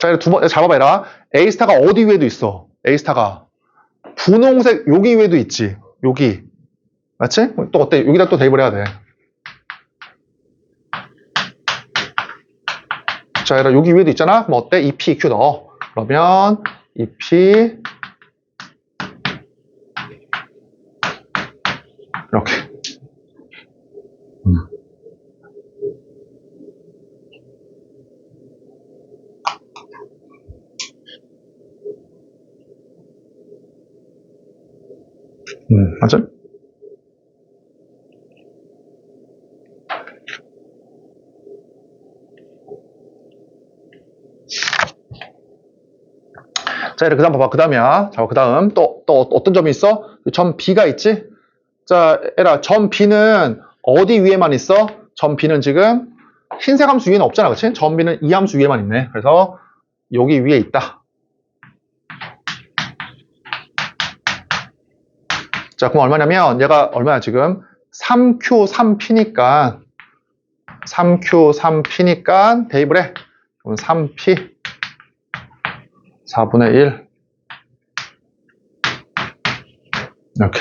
자, 두 번째 잡아봐 얘라. A 스타가 어디 위에도 있어? A 스타가 분홍색 여기 위에도 있지. 여기. 맞지? 또 어때? 여기다 또 대입을 해야 돼. 자, 얘들아 여기 위에도 있잖아? 그럼 어때? EP, EQ 넣어. 그러면 EP 이렇게. 맞아? 자, 이렇게 그 다음 봐봐. 그 다음이야. 자, 그 다음. 또 어떤 점이 있어? 점 B가 있지? 자, 얘라, 점 B는 어디 위에만 있어? 점 B는 지금 흰색 함수 위에는 없잖아. 그치? 점 B는 이 함수 위에만 있네. 그래서 여기 위에 있다. 자, 그럼 얼마냐면 얘가 얼마야 지금? 3Q, 3P니까 3Q, 3P니까 대입을 해. 그럼 3P 4분의 1 이렇게.